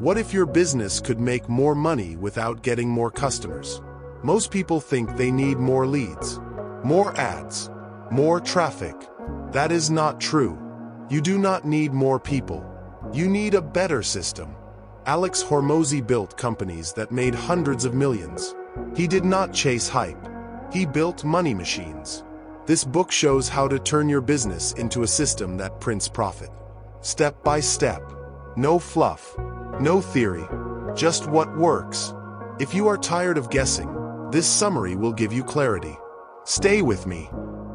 What if your business could make more money without getting more customers? Most people think they need more leads, more ads, more traffic. That is not true. You do not need more people. You need a better system. Alex Hormozi built companies that made hundreds of millions. He did not chase hype. He built money machines. This book shows how to turn your business into a system that prints profit. Step by step. No fluff. No theory. Just what works. If you are tired of guessing, this summary will give you clarity. Stay with me,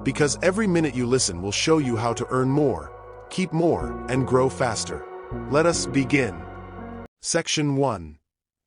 because every minute you listen will show you how to earn more, keep more, and grow faster. Let us begin. Section 1.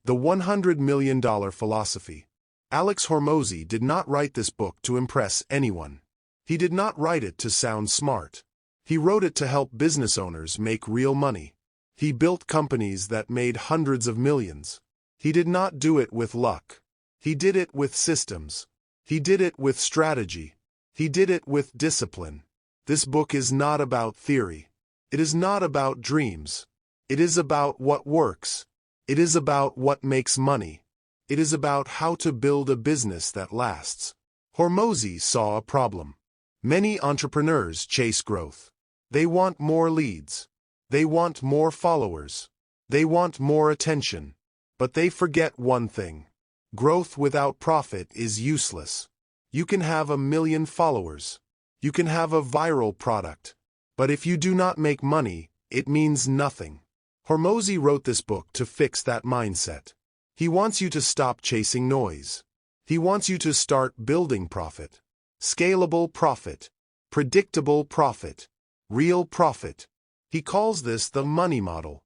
The $100 Million Philosophy. Alex Hormozi did not write this book to impress anyone. He did not write it to sound smart. He wrote it to help business owners make real money. He built companies that made hundreds of millions. He did not do it with luck. He did it with systems. He did it with strategy. He did it with discipline. This book is not about theory. It is not about dreams. It is about what works. It is about what makes money. It is about how to build a business that lasts. Hormozi saw a problem. Many entrepreneurs chase growth. They want more leads. They want more followers. They want more attention. But they forget one thing. Growth without profit is useless. You can have 1 million followers. You can have a viral product. But if you do not make money, it means nothing. Hormozi wrote this book to fix that mindset. He wants you to stop chasing noise. He wants you to start building profit. Scalable profit. Predictable profit. Real profit. He calls this the money model.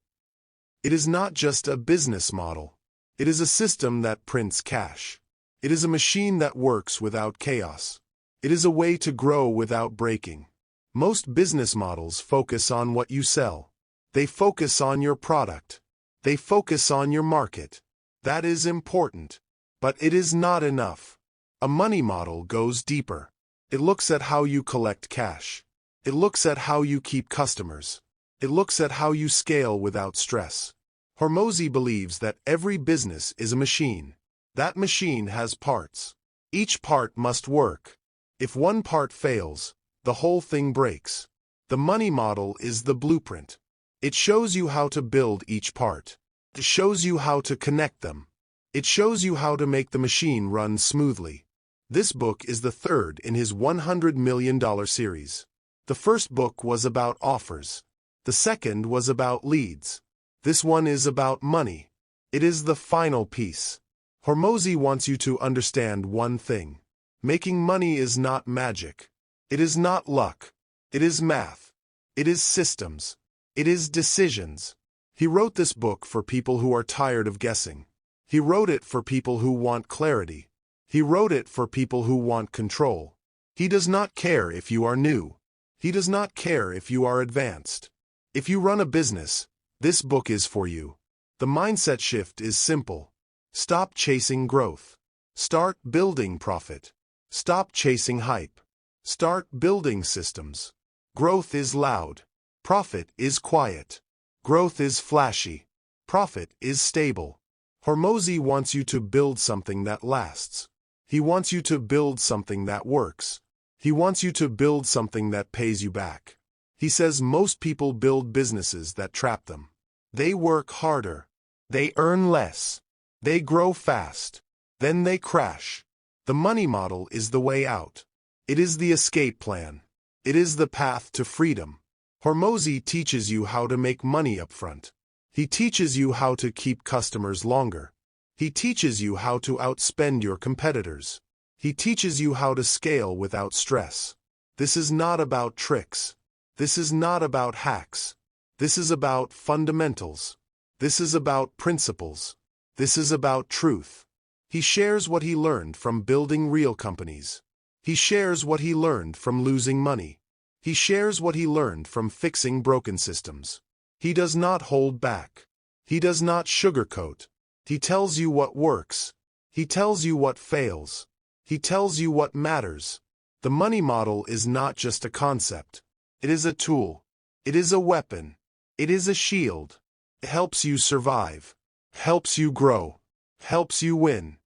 It is not just a business model. It is a system that prints cash. It is a machine that works without chaos. It is a way to grow without breaking. Most business models focus on what you sell. They focus on your product. They focus on your market. That is important. But it is not enough. A money model goes deeper. It looks at how you collect cash. It looks at how you keep customers. It looks at how you scale without stress. Hormozi believes that every business is a machine. That machine has parts. Each part must work. If one part fails, the whole thing breaks. The money model is the blueprint. It shows you how to build each part. It shows you how to connect them. It shows you how to make the machine run smoothly. This book is the third in his $100 million series. The first book was about offers. The second was about leads. This one is about money. It is the final piece. Hormozi wants you to understand one thing. Making money is not magic. It is not luck. It is math. It is systems. It is decisions. He wrote this book for people who are tired of guessing. He wrote it for people who want clarity. He wrote it for people who want control. He does not care if you are new. He does not care if you are advanced. If you run a business, this book is for you. The mindset shift is simple. Stop chasing growth. Start building profit. Stop chasing hype. Start building systems. Growth is loud. Profit is quiet. Growth is flashy. Profit is stable. Hormozi wants you to build something that lasts. He wants you to build something that works. He wants you to build something that pays you back. He says most people build businesses that trap them. They work harder. They earn less. They grow fast. Then they crash. The money model is the way out. It is the escape plan. It is the path to freedom. Hormozi teaches you how to make money upfront. He teaches you how to keep customers longer. He teaches you how to outspend your competitors. He teaches you how to scale without stress. This is not about tricks. This is not about hacks. This is about fundamentals. This is about principles. This is about truth. He shares what he learned from building real companies. He shares what he learned from losing money. He shares what he learned from fixing broken systems. He does not hold back. He does not sugarcoat. He tells you what works. He tells you what fails. He tells you what matters. The money model is not just a concept. It is a tool. It is a weapon. It is a shield. helps you survive, helps you grow, helps you win.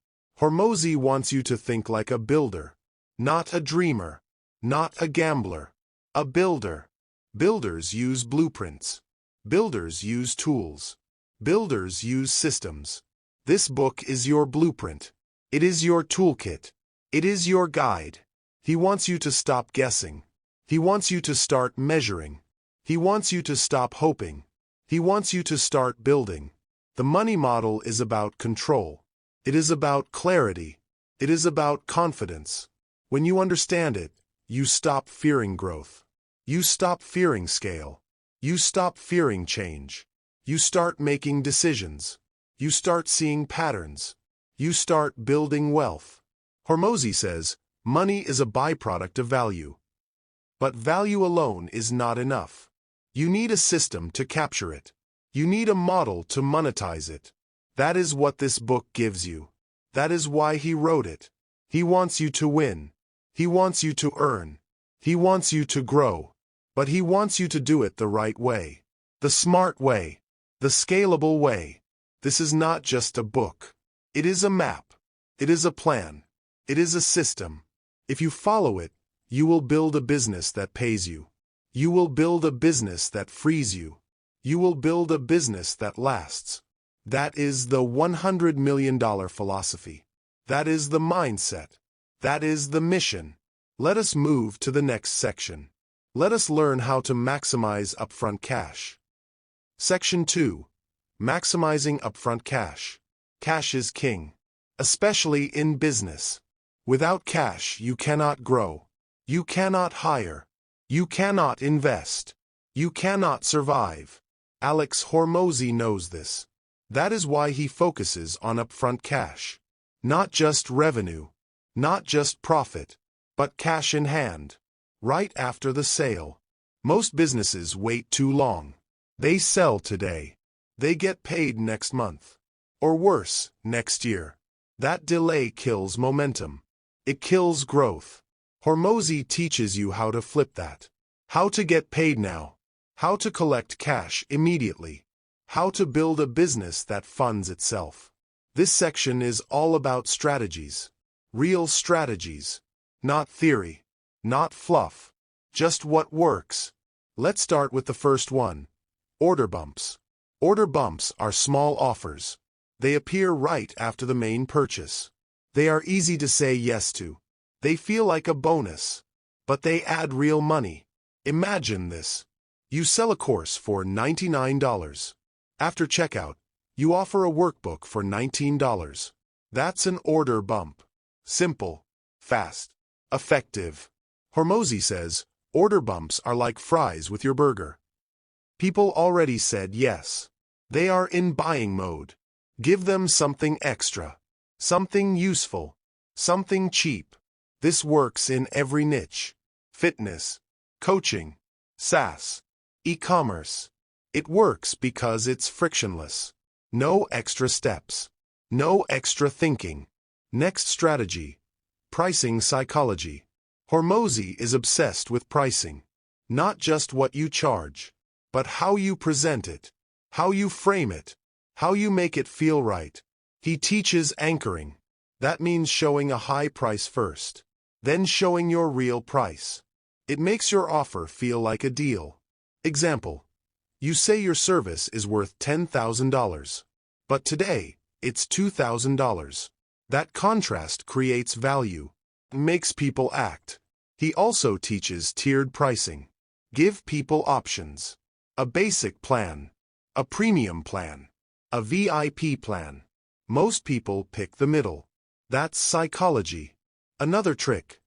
Hormozi wants you to think like a builder, not a dreamer, not a gambler, a builder. Builders use blueprints. Builders use tools. Builders use systems. This book is your blueprint. It is your toolkit. It is your guide. He wants you to stop guessing. He wants you to start measuring. He wants you to stop hoping. He wants you to start building. The money model is about control. It is about clarity. It is about confidence. When you understand it, you stop fearing growth. You stop fearing scale. You stop fearing change. You start making decisions. You start seeing patterns. You start building wealth. Hormozi says, money is a byproduct of value. But value alone is not enough. You need a system to capture it. You need a model to monetize it. That is what this book gives you. That is why he wrote it. He wants you to win. He wants you to earn. He wants you to grow. But he wants you to do it the right way. The smart way. The scalable way. This is not just a book. It is a map. It is a plan. It is a system. If you follow it, you will build a business that pays you. You will build a business that frees you. You will build a business that lasts. That is the $100 million philosophy. That is the mindset. That is the mission. Let us move to the next section. Let us learn how to maximize upfront cash. Section 2. Maximizing upfront cash. Cash is king, especially in business. Without cash, you cannot grow. You cannot hire. You cannot invest. You cannot survive. Alex Hormozi knows this. That is why he focuses on upfront cash. Not just revenue, not just profit, but cash in hand, right after the sale. Most businesses wait too long. They sell today. They get paid next month. Or worse, next year. That delay kills momentum. It kills growth. Hormozi teaches you how to flip that. How to get paid now. How to collect cash immediately. How to build a business that funds itself. This section is all about strategies. Real strategies. Not theory. Not fluff. Just what works. Let's start with the first one. Order bumps. Order bumps are small offers. They appear right after the main purchase. They are easy to say yes to. They feel like a bonus. But they add real money. Imagine this. You sell a course for $99. After checkout, you offer a workbook for $19. That's an order bump. Simple, fast, effective. Hormozi says, order bumps are like fries with your burger. People already said yes. They are in buying mode. Give them something extra. Something useful. Something cheap. This works in every niche. Fitness, coaching, SaaS, e-commerce. It works because it's frictionless. No extra steps. No extra thinking. Next strategy. Pricing psychology. Hormozi is obsessed with pricing. Not just what you charge, but how you present it, how you frame it, how you make it feel right. He teaches anchoring. That means showing a high price first, then showing your real price. It makes your offer feel like a deal. Example. You say your service is worth $10,000, but today, it's $2,000. That contrast creates value, makes people act. He also teaches tiered pricing. Give people options. A basic plan, a premium plan, a VIP plan. Most people pick the middle. That's psychology. Another trick.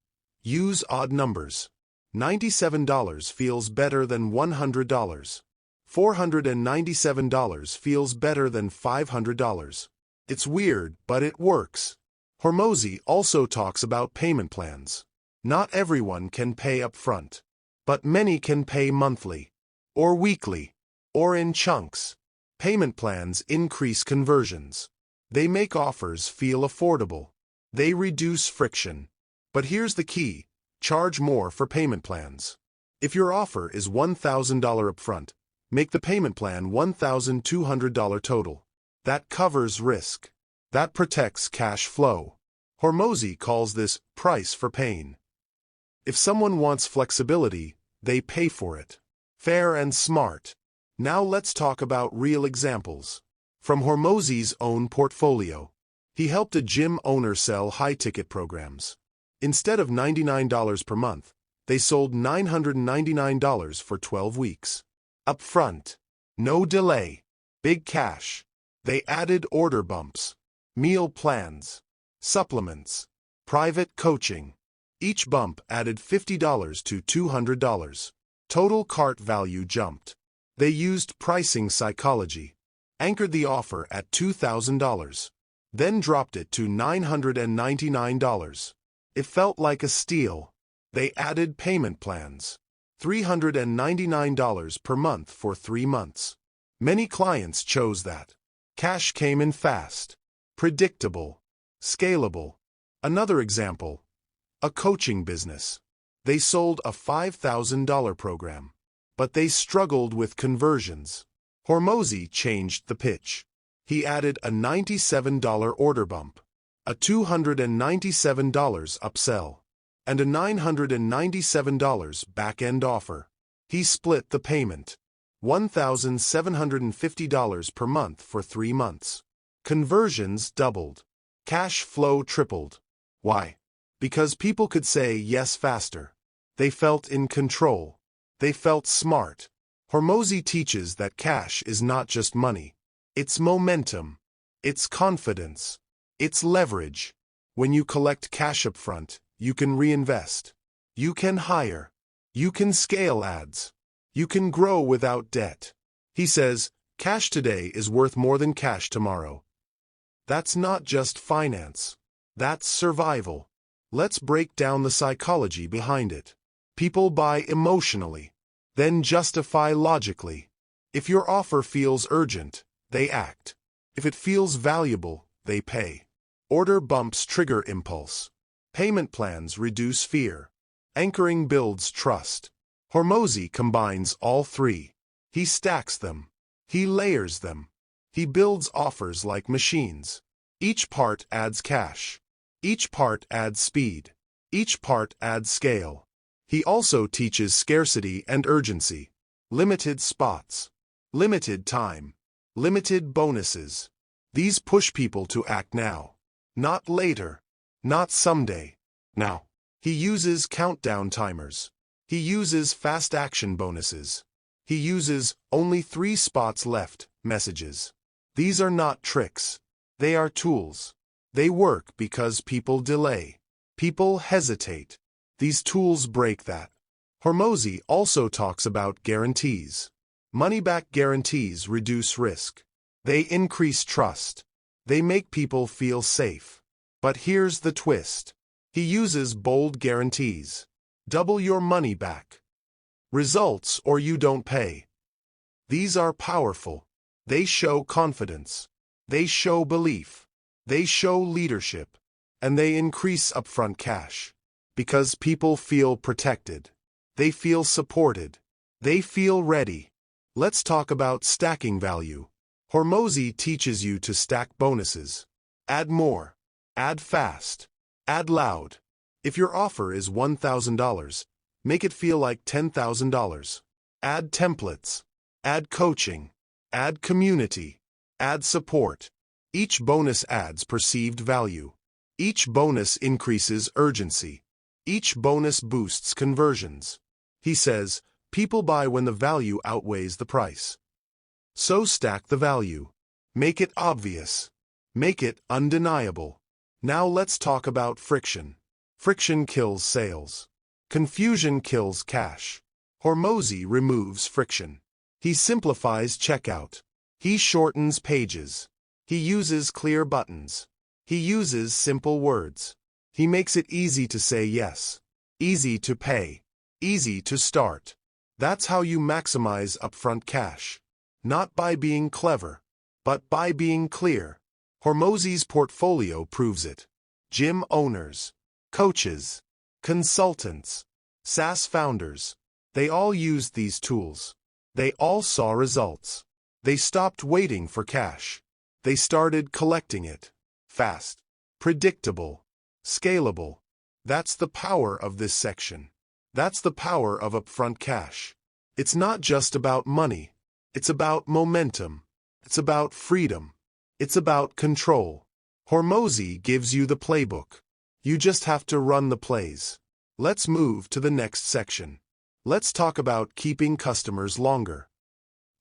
Use odd numbers. $97 feels better than $100. $497 feels better than $500. It's weird, but it works. Hormozi also talks about payment plans. Not everyone can pay up front, but many can pay monthly, or weekly, or in chunks. Payment plans increase conversions. They make offers feel affordable. They reduce friction. But here's the key. Charge more for payment plans. If your offer is $1,000 upfront, Make the payment plan $1,200 total. That covers risk. That protects cash flow. Hormozi calls this price for pain. If someone wants flexibility, they pay for it. Fair and smart. Now let's talk about real examples. From Hormozi's own portfolio. He helped a gym owner sell high-ticket programs. Instead of $99 per month, they sold $999 for 12 weeks. Upfront. No delay. Big cash. They added order bumps, meal plans, supplements, private coaching. Each bump added $50 to $200. Total cart value jumped. They used pricing psychology, anchored the offer at $2,000, then dropped it to $999. It felt like a steal. They added payment plans, $399 per month for 3 months. Many clients chose that. Cash came in fast, predictable, scalable. Another example, a coaching business. They sold a $5,000 program, but they struggled with conversions. Hormozi changed the pitch. He added a $97 order bump, a $297 upsell, and a $997 back-end offer. He split the payment, $1,750 per month for 3 months. Conversions doubled. Cash flow tripled. Why? Because people could say yes faster. They felt in control. They felt smart. Hormozi teaches that cash is not just money. It's momentum. It's confidence. It's leverage. When you collect cash upfront, you can reinvest. You can hire. You can scale ads. You can grow without debt. He says, cash today is worth more than cash tomorrow. That's not just finance. That's survival. Let's break down the psychology behind it. People buy emotionally, then justify logically. If your offer feels urgent, they act. If it feels valuable, they pay. Order bumps trigger impulse. Payment plans reduce fear. Anchoring builds trust. Hormozi combines all three. He stacks them. He layers them. He builds offers like machines. Each part adds cash. Each part adds speed. Each part adds scale. He also teaches scarcity and urgency. Limited spots. Limited time. Limited bonuses. These push people to act now. Not later. Not someday. Now. He uses countdown timers. He uses fast action bonuses. He uses only 3 spots left messages. These are not tricks. They are tools. They work because people delay. People hesitate. These tools break that. Hormozi also talks about guarantees. Money-back guarantees reduce risk. They increase trust. They make people feel safe. But here's the twist. He uses bold guarantees. Double your money back. Results or you don't pay. These are powerful. They show confidence. They show belief. They show leadership. And they increase upfront cash. Because people feel protected. They feel supported. They feel ready. Let's talk about stacking value. Hormozi teaches you to stack bonuses. Add more. Add fast. Add loud. If your offer is $1,000, make it feel like $10,000. Add templates. Add coaching. Add community. Add support. Each bonus adds perceived value. Each bonus increases urgency. Each bonus boosts conversions. He says, people buy when the value outweighs the price. So stack the value. Make it obvious. Make it undeniable. Now let's talk about friction. Friction kills sales. Confusion kills cash. Hormozi removes friction. He simplifies checkout. He shortens pages. He uses clear buttons. He uses simple words. He makes it easy to say yes. Easy to pay. Easy to start. That's how you maximize upfront cash. Not by being clever, but by being clear. Hormozi's portfolio proves it. Gym owners, coaches, consultants, SaaS founders, they all used these tools. They all saw results. They stopped waiting for cash. They started collecting it. Fast, predictable, scalable. That's the power of this section. That's the power of upfront cash. It's not just about money. It's about momentum. It's about freedom. It's about control. Hormozi gives you the playbook. You just have to run the plays. Let's move to the next section. Let's talk about keeping customers longer.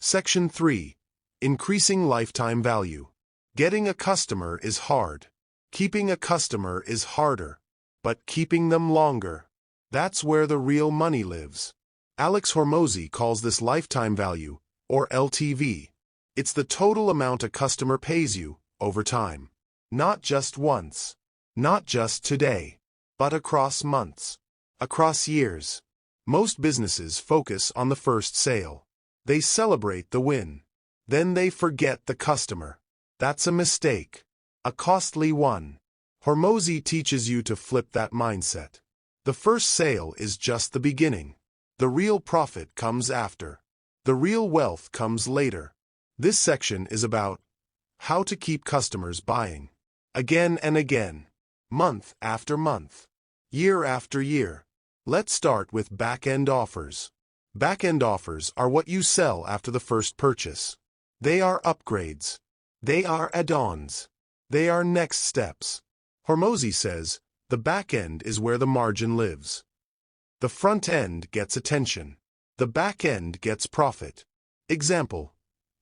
Section 3. Increasing lifetime value. Getting a customer is hard. Keeping a customer is harder. But keeping them longer, that's where the real money lives. Alex Hormozi calls this lifetime value, or LTV. It's the total amount a customer pays you over time. Not just once. Not just today. But across months. Across years. Most businesses focus on the first sale. They celebrate the win. Then they forget the customer. That's a mistake. A costly one. Hormozi teaches you to flip that mindset. The first sale is just the beginning. The real profit comes after. The real wealth comes later. This section is about how to keep customers buying. Again and again. Month after month. Year after year. Let's start with back-end offers. Back-end offers are what you sell after the first purchase. They are upgrades. They are add-ons. They are next steps. Hormozi says, the back end is where the margin lives. The front end gets attention. The back end gets profit. Example.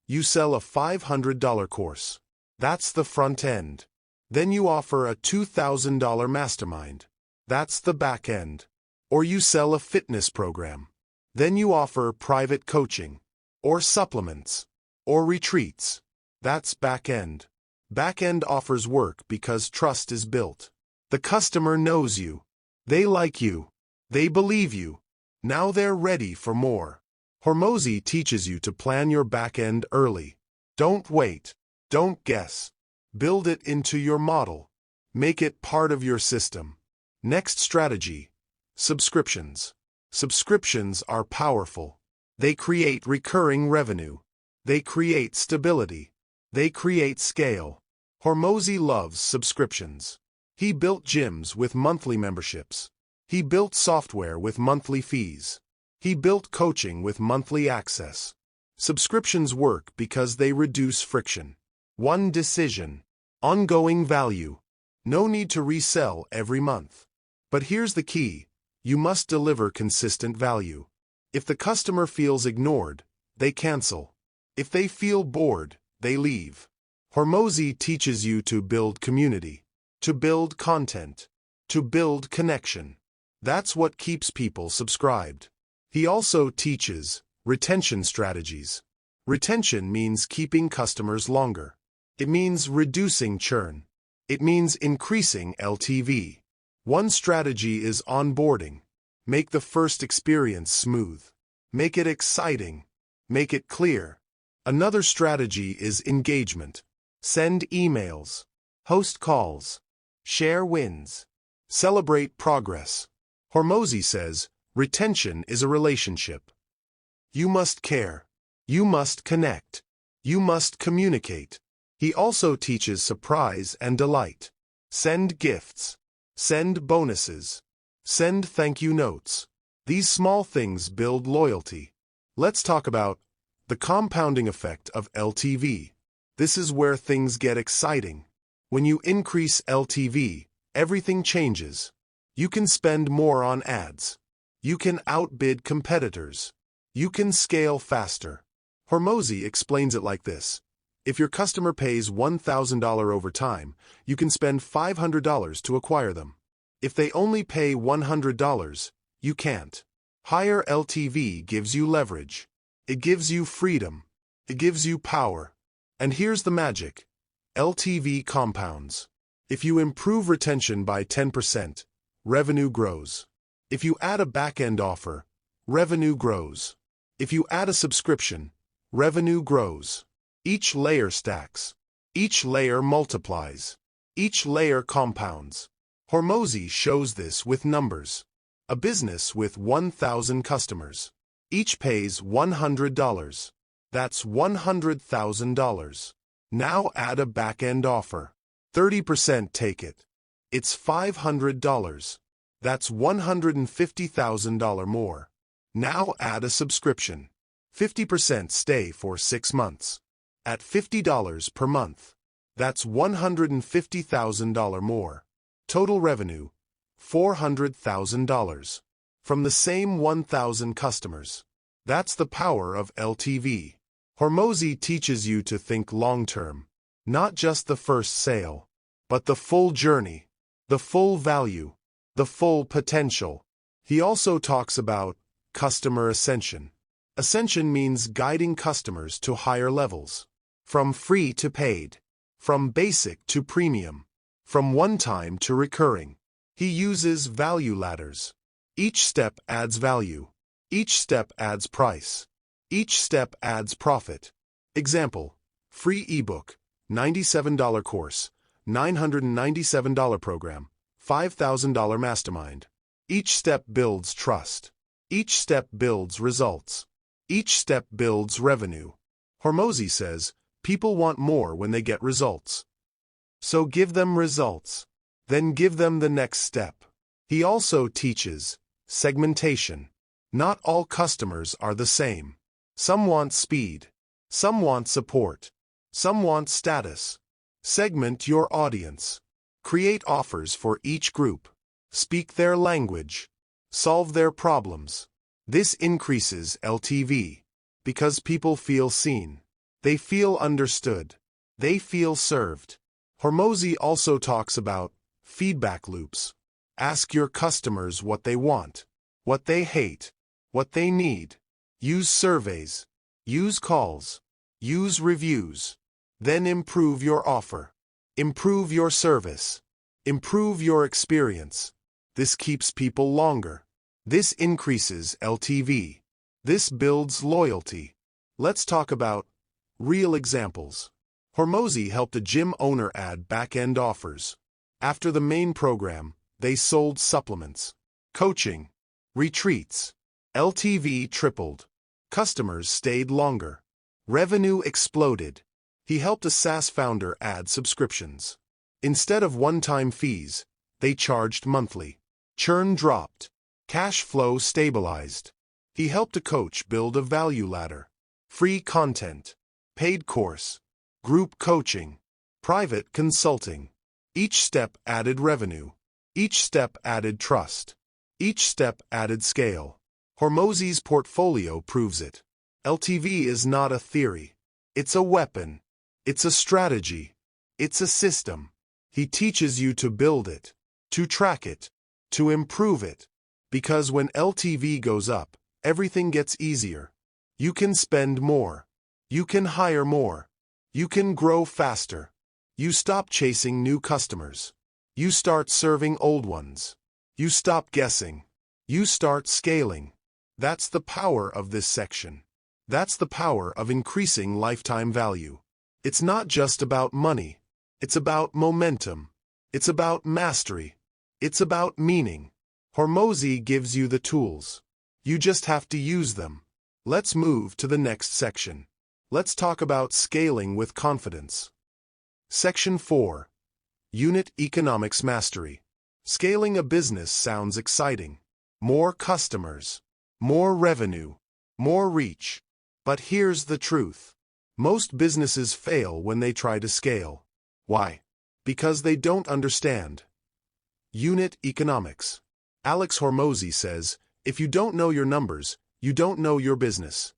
You sell a $500 course. That's the front end. Then you offer a $2,000 mastermind. That's the back end. Or you sell a fitness program. Then you offer private coaching. Or supplements. Or retreats. That's back end. Back-end offers work because trust is built. The customer knows you. They like you. They believe you. Now they're ready for more. Hormozi teaches you to plan your back-end early. Don't wait. Don't guess. Build it into your model. Make it part of your system. Next strategy. Subscriptions. Subscriptions are powerful. They create recurring revenue. They create stability. They create scale. Hormozi loves subscriptions. He built gyms with monthly memberships. He built software with monthly fees. He built coaching with monthly access. Subscriptions work because they reduce friction. One decision. Ongoing value. No need to resell every month. But here's the key. You must deliver consistent value. If the customer feels ignored, they cancel. If they feel bored, they leave. Hormozi teaches you to build community, to build content, to build connection. That's what keeps people subscribed. He also teaches retention strategies. Retention means keeping customers longer. It means reducing churn. It means increasing LTV. One strategy is onboarding. Make the first experience smooth. Make it exciting. Make it clear. Another strategy is engagement. Send emails. Host calls. Share wins. Celebrate progress. Hormozi says, retention is a relationship. You must care. You must connect. You must communicate. He also teaches surprise and delight. Send gifts. Send bonuses. Send thank you notes. These small things build loyalty. Let's talk about the compounding effect of LTV. This is where things get exciting. When you increase LTV, everything changes. You can spend more on ads. You can outbid competitors. You can scale faster. Hormozi explains it like this. If your customer pays $1,000 over time, you can spend $500 to acquire them. If they only pay $100, you can't. Higher LTV gives you leverage. It gives you freedom. It gives you power. And here's the magic. LTV compounds. If you improve retention by 10%, revenue grows. If you add a back-end offer, revenue grows. If you add a subscription, revenue grows. Each layer stacks. Each layer multiplies. Each layer compounds. Hormozi shows this with numbers. A business with 1,000 customers. Each pays $100. That's $100,000. Now add a back-end offer. 30% take it. It's $500. That's $150,000 more. Now add a subscription. 50% stay for 6 months. At $50 per month. That's $150,000 more. Total revenue, $400,000. From the same 1,000 customers. That's the power of LTV. Hormozi teaches you to think long-term. Not just the first sale, but the full journey, the full value, the full potential. He also talks about customer ascension. Ascension means guiding customers to higher levels. From free to paid. From basic to premium. From one-time to recurring. He uses value ladders. Each step adds value. Each step adds price. Each step adds profit. Example, free ebook, $97 course, $997 program, $5,000 mastermind. Each step builds trust. Each step builds results. Each step builds revenue. Hormozi says, people want more when they get results. So give them results. Then give them the next step. He also teaches segmentation. Not all customers are the same. Some want speed. Some want support. Some want status. Segment your audience. Create offers for each group. Speak their language. Solve their problems. This increases LTV. Because people feel seen. They feel understood. They feel served. Hormozi also talks about feedback loops. Ask your customers what they want, what they hate, what they need. Use surveys. Use calls. Use reviews. Then improve your offer. Improve your service. Improve your experience. This keeps people longer. This increases LTV. This builds loyalty. Let's talk about real examples. Hormozi helped a gym owner add back-end offers. After the main program, they sold supplements, coaching, retreats. LTV tripled. Customers stayed longer. Revenue exploded. He helped a SaaS founder add subscriptions. Instead of one-time fees, they charged monthly. Churn dropped. Cash flow stabilized. He helped a coach build a value ladder. Free content. Paid course. Group coaching. Private consulting. Each step added revenue. Each step added trust. Each step added scale. Hormozi's portfolio proves it. LTV is not a theory. It's a weapon. It's a strategy. It's a system. He teaches you to build it, to track it, to improve it. Because when LTV goes up, everything gets easier. You can spend more. You can hire more. You can grow faster. You stop chasing new customers. You start serving old ones. You stop guessing. You start scaling. That's the power of this section. That's the power of increasing lifetime value. It's not just about money. It's about momentum. It's about mastery. It's about meaning. Hormozi gives you the tools. You just have to use them. Let's move to the next section. Let's talk about scaling with confidence. Section 4. Unit Economics Mastery. Scaling a business sounds exciting. More customers. More revenue. More reach. But here's the truth. Most businesses fail when they try to scale. Why? Because they don't understand unit economics. Alex Hormozi says, if you don't know your numbers, you don't know your business.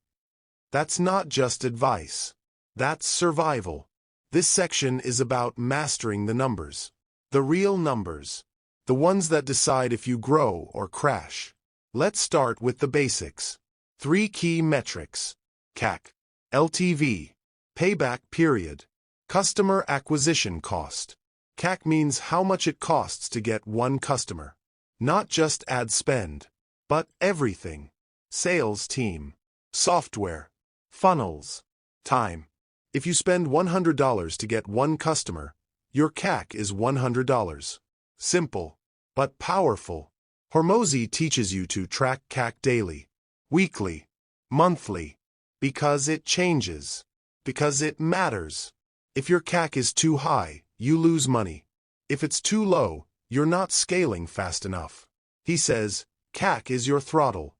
That's not just advice. That's survival. This section is about mastering the numbers. The real numbers. The ones that decide if you grow or crash. Let's start with the basics. 3 key metrics. CAC. LTV. Payback period. Customer acquisition cost. CAC means how much it costs to get one customer. Not just ad spend, but everything. Sales team. Software. Funnels. Time. If you spend $100 to get one customer, your CAC is $100. Simple, but powerful. Hormozi teaches you to track CAC daily, weekly, Monthly. Because it changes. Because it matters. If your CAC is too high, you lose money. If it's too low, you're not scaling fast enough. He says, CAC is your throttle.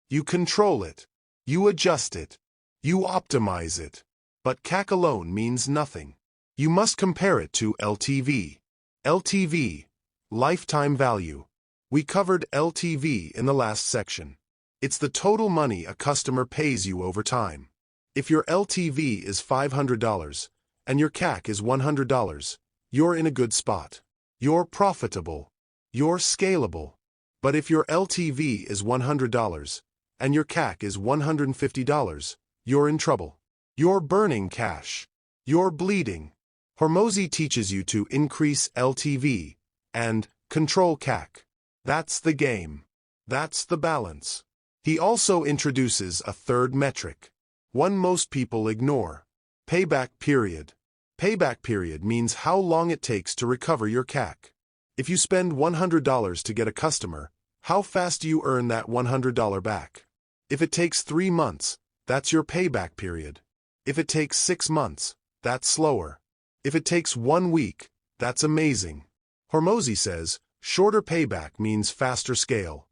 You control it. You adjust it. You optimize it. But CAC alone means nothing. You must compare it to LTV. LTV, lifetime value. We covered LTV in the last section. It's the total money a customer pays you over time. If your LTV is $500 and your CAC is $100, you're in a good spot. You're profitable. You're scalable. But if your LTV is $100 and your CAC is $150, you're in trouble. You're burning cash. You're bleeding. Hormozi teaches you to increase LTV and control CAC. That's the game. That's the balance. He also introduces a third metric, one most people ignore: payback period. Payback period means how long it takes to recover your CAC. If you spend $100 to get a customer, how fast do you earn that $100 back? If it takes 3 months, that's your payback period. If it takes 6 months, that's slower. If it takes 1 week, that's amazing. Hormozi says, shorter payback means faster scale.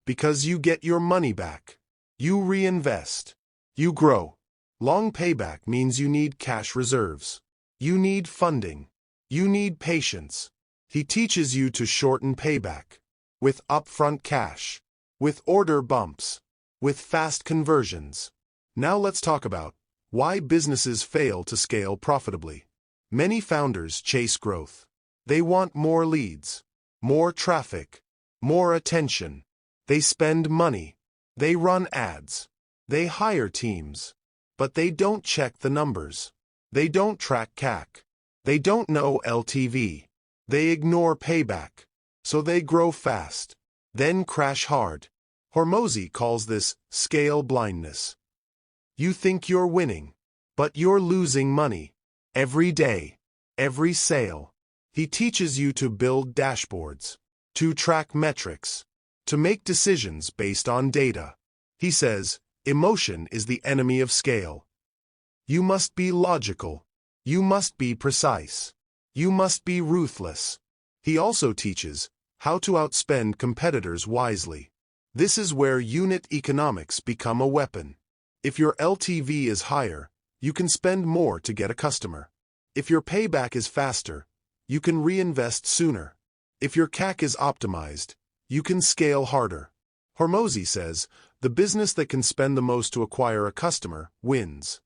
Because you get your money back. You reinvest. You grow. Long payback means you need cash reserves. You need funding. You need patience. He teaches you to shorten payback. With upfront cash. With order bumps. With fast conversions. Now let's talk about why businesses fail to scale profitably. Many founders chase growth. They want more leads, more traffic, more attention. They spend money. They run ads. They hire teams. But they don't check the numbers. They don't track CAC. They don't know LTV. They ignore payback. So they grow fast, then crash hard. Hormozi calls this scale blindness. You think you're winning, but you're losing money. Every day, every sale. He teaches you to build dashboards, to track metrics, to make decisions based on data. He says, emotion is the enemy of scale. You must be logical. You must be precise. You must be ruthless. He also teaches how to outspend competitors wisely. This is where unit economics become a weapon. If your LTV is higher, you can spend more to get a customer. If your payback is faster, you can reinvest sooner. If your CAC is optimized, you can scale harder. Hormozi says, the business that can spend the most to acquire a customer wins.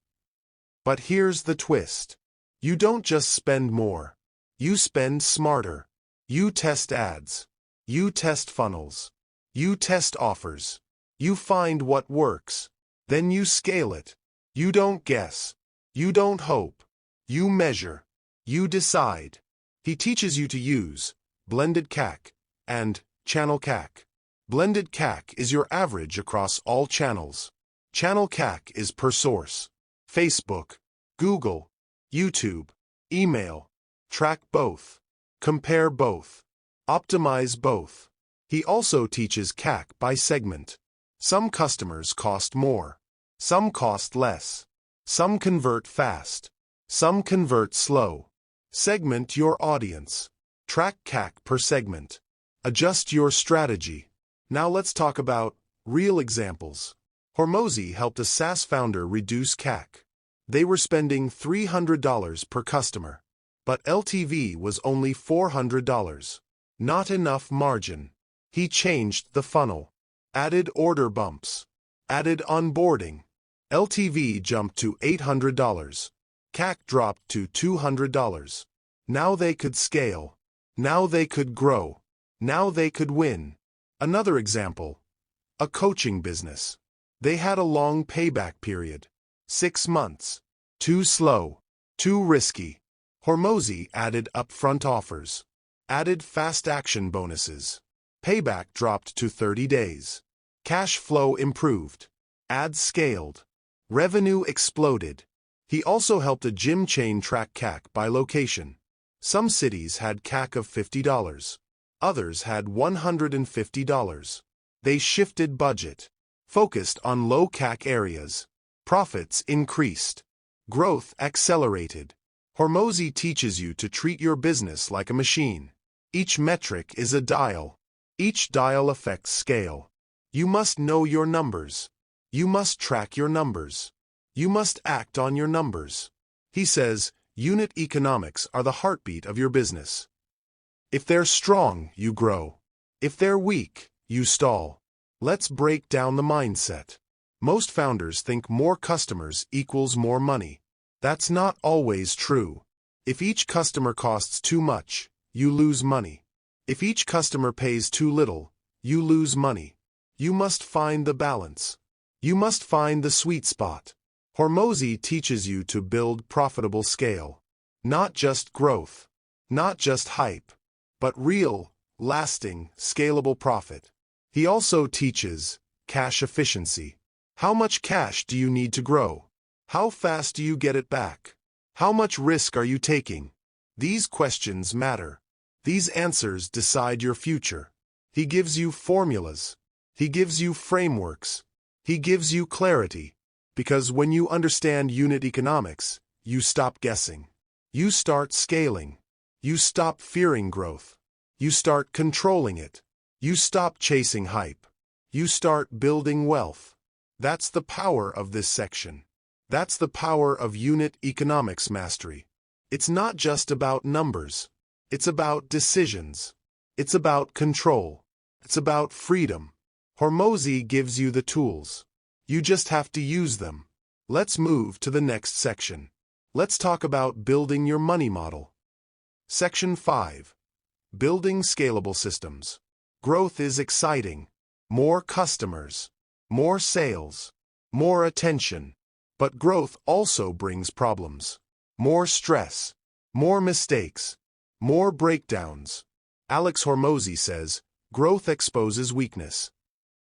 But here's the twist. You don't just spend more. You spend smarter. You test ads. You test funnels. You test offers. You find what works. Then you scale it. You don't guess. You don't hope. You measure. You decide. He teaches you to use blended CAC and channel CAC. Blended CAC is your average across all channels. Channel CAC is per source. Facebook, Google, YouTube, email. Track both. Compare both. Optimize both. He also teaches CAC by segment. Some customers cost more. Some cost less. Some convert fast. Some convert slow. Segment your audience. Track CAC per segment. Adjust your strategy. Now let's talk about real examples. Hormozi helped a SaaS founder reduce CAC. They were spending $300 per customer, but LTV was only $400. Not enough margin. He changed the funnel, added order bumps, added onboarding. LTV jumped to $800. CAC dropped to $200. Now they could scale. Now they could grow. Now they could win. Another example, a coaching business. They had a long payback period. 6 months. Too slow. Too risky. Hormozi added upfront offers. Added fast action bonuses. Payback dropped to 30 days. Cash flow improved. Ads scaled. Revenue exploded. He also helped a gym chain track CAC by location. Some cities had CAC of $50. Others had $150. They shifted budget. Focused on low CAC areas. Profits increased. Growth accelerated. Hormozi teaches you to treat your business like a machine. Each metric is a dial. Each dial affects scale. You must know your numbers. You must track your numbers. You must act on your numbers. He says, unit economics are the heartbeat of your business. If they're strong, you grow. If they're weak, you stall. Let's break down the mindset. Most founders think more customers equals more money. That's not always true. If each customer costs too much, you lose money. If each customer pays too little, you lose money. You must find the balance. You must find the sweet spot. Hormozi teaches you to build profitable scale. Not just growth. Not just hype. But real, lasting, scalable profit. He also teaches cash efficiency. How much cash do you need to grow? How fast do you get it back? How much risk are you taking? These questions matter. These answers decide your future. He gives you formulas. He gives you frameworks. He gives you clarity. Because when you understand unit economics, you stop guessing. You start scaling. You stop fearing growth. You start controlling it. You stop chasing hype. You start building wealth. That's the power of this section. That's the power of unit economics mastery. It's not just about numbers. It's about decisions. It's about control. It's about freedom. Hormozi gives you the tools. You just have to use them. Let's move to the next section. Let's talk about building your money model. Section 5. Building scalable systems. Growth is exciting. More customers. More sales. More attention. But growth also brings problems. More stress. More mistakes. More breakdowns. Alex Hormozi says, growth exposes weakness.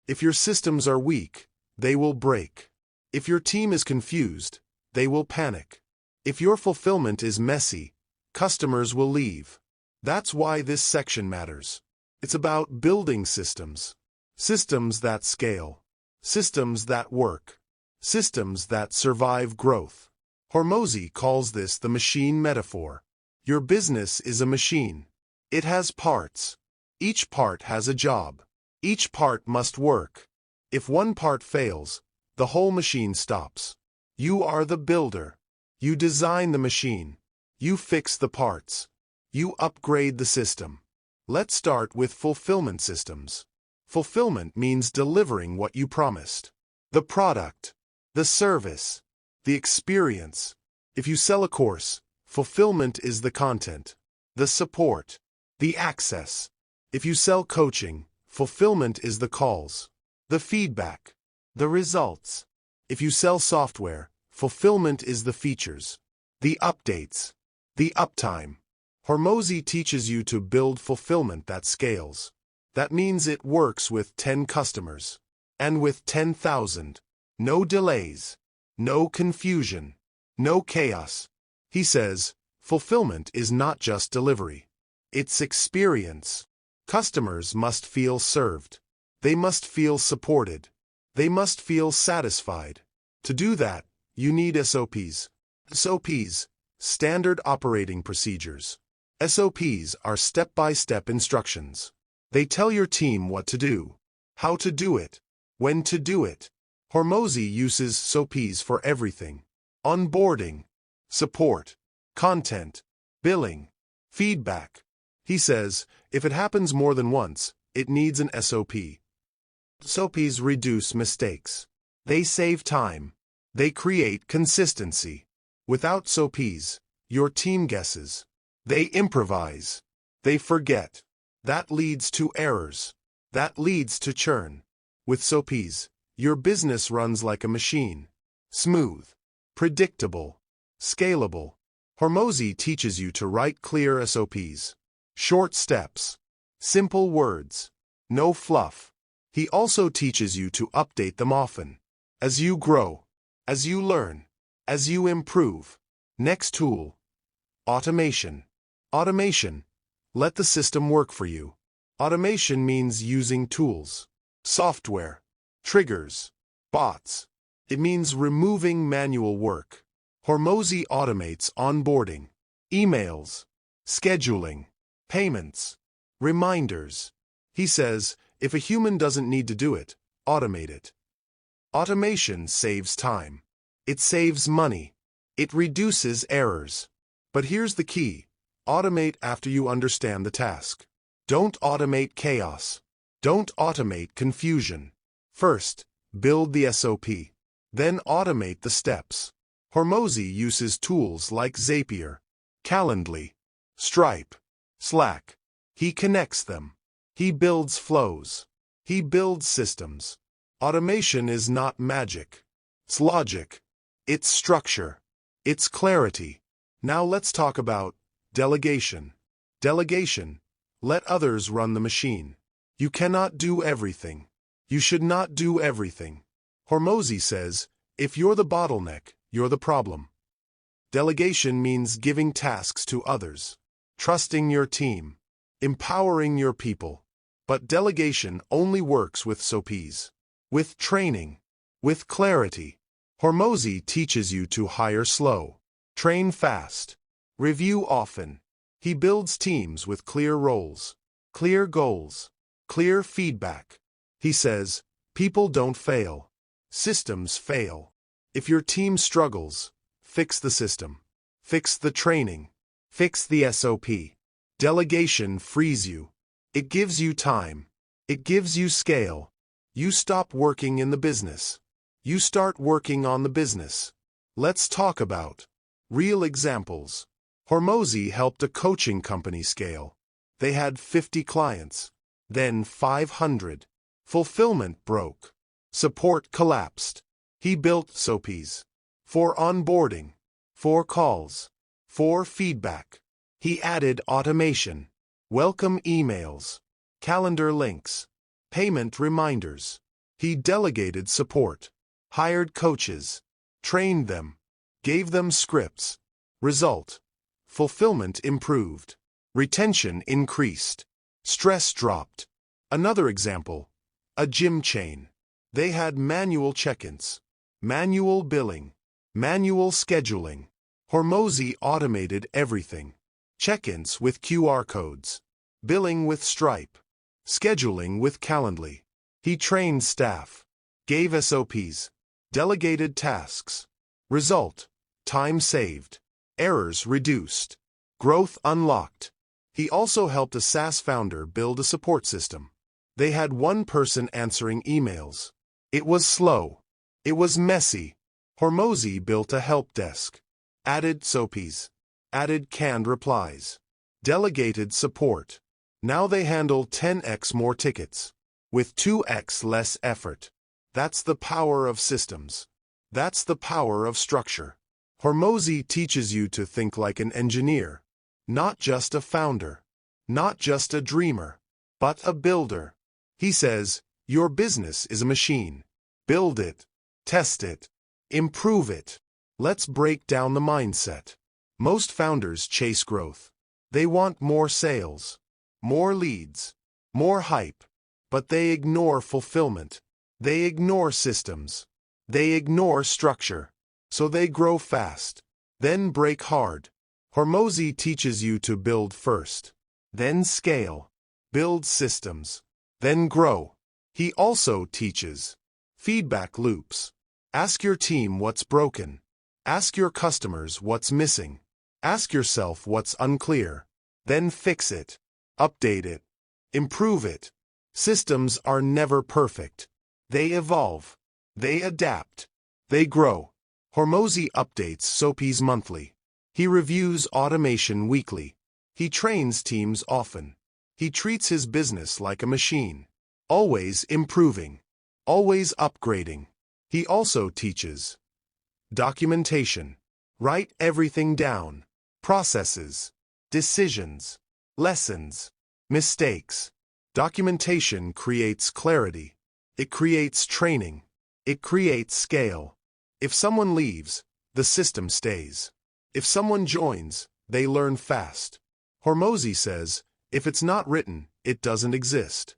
If your systems are weak, they will break. If your team is confused, they will panic. If your fulfillment is messy, customers will leave. That's why this section matters. It's about building systems. Systems that scale. Systems that work. Systems that survive growth. Hormozi calls this the machine metaphor. Your business is a machine. It has parts. Each part has a job. Each part must work. If one part fails, the whole machine stops. You are the builder. You design the machine. You fix the parts. You upgrade the system. Let's start with fulfillment systems. Fulfillment means delivering what you promised. The product, the service, the experience. If you sell a course, fulfillment is the content, the support, the access. If you sell coaching, fulfillment is the calls, the feedback, the results. If you sell software, fulfillment is the features, the updates, the uptime. Hormozi teaches you to build fulfillment that scales. That means it works with 10 customers. And with 10,000. No delays. No confusion. No chaos. He says, fulfillment is not just delivery. It's experience. Customers must feel served. They must feel supported. They must feel satisfied. To do that, you need SOPs. SOPs, standard operating procedures. SOPs are step-by-step instructions. They tell your team what to do, how to do it, when to do it. Hormozi uses SOPs for everything. Onboarding, support, content, billing, feedback. He says, if it happens more than once, it needs an SOP. SOPs reduce mistakes. They save time. They create consistency. Without SOPs, your team guesses. They improvise. They forget. That leads to errors. That leads to churn. With SOPs, your business runs like a machine. Smooth. Predictable. Scalable. Hormozi teaches you to write clear SOPs. Short steps. Simple words. No fluff. He also teaches you to update them often. As you grow. As you learn. As you improve. Next tool. Automation. Automation. Let the system work for you. Automation means using tools, software, Triggers. Bots. It means removing manual work. Hormozi automates onboarding, emails, scheduling, payments, reminders. He says, if a human doesn't need to do it, automate it. Automation saves time. It saves money. It reduces errors. But here's the key. Automate after you understand the task. Don't automate chaos. Don't automate confusion. First, build the SOP. Then automate the steps. Hormozi uses tools like Zapier, Calendly, Stripe, Slack. He connects them. He builds flows. He builds systems. Automation is not magic. It's logic. It's structure. It's clarity. Now let's talk about delegation. Delegation. Let others run the machine. You cannot do everything. You should not do everything. Hormozi says, if you're the bottleneck, you're the problem. Delegation means giving tasks to others, trusting your team, empowering your people. But delegation only works with SOPs, with training, with clarity. Hormozi teaches you to hire slow, train fast, review often. He builds teams with clear roles, clear goals, clear feedback. He says, people don't fail. Systems fail. If your team struggles, fix the system. Fix the training. Fix the SOP. Delegation frees you. It gives you time. It gives you scale. You stop working in the business. You start working on the business. Let's talk about real examples. Hormozi helped a coaching company scale. They had 50 clients, then 500. Fulfillment broke. Support collapsed. He built SOPs for onboarding, for calls, for feedback. He added automation, welcome emails, calendar links, payment reminders. He delegated support, hired coaches, trained them, gave them scripts. Result: fulfillment improved, retention increased, stress dropped. Another example, a gym chain. They had manual check-ins, manual billing, manual scheduling. Hormozi automated everything. Check-ins with QR codes, billing with Stripe, scheduling with Calendly. He trained staff, gave SOPs, delegated tasks. Result: time saved, errors reduced, growth unlocked. He also helped a SaaS founder build a support system. They had one person answering emails. It was slow. It was messy. Hormozi built a help desk, added SOPs, added canned replies, delegated support. Now they handle 10x more tickets, with 2x less effort. That's the power of systems. That's the power of structure. Hormozi teaches you to think like an engineer, not just a founder, not just a dreamer, but a builder. He says, your business is a machine. Build it, test it, improve it. Let's break down the mindset. Most founders chase growth. They want more sales, more leads, more hype, but they ignore fulfillment. They ignore systems. They ignore structure. So they grow fast, then break hard. Hormozi teaches you to build first, then scale, build systems, then grow. He also teaches feedback loops. Ask your team what's broken. Ask your customers what's missing. Ask yourself what's unclear. Then fix it, update it, improve it. Systems are never perfect. They evolve. They adapt. They grow. Hormozi updates SOPs monthly. He reviews automation weekly. He trains teams often. He treats his business like a machine, always improving, always upgrading. He also teaches documentation. Write everything down. Processes, decisions, lessons, mistakes. Documentation creates clarity. It creates training. It creates scale. If someone leaves, the system stays. If someone joins, they learn fast. Hormozi says, if it's not written, it doesn't exist.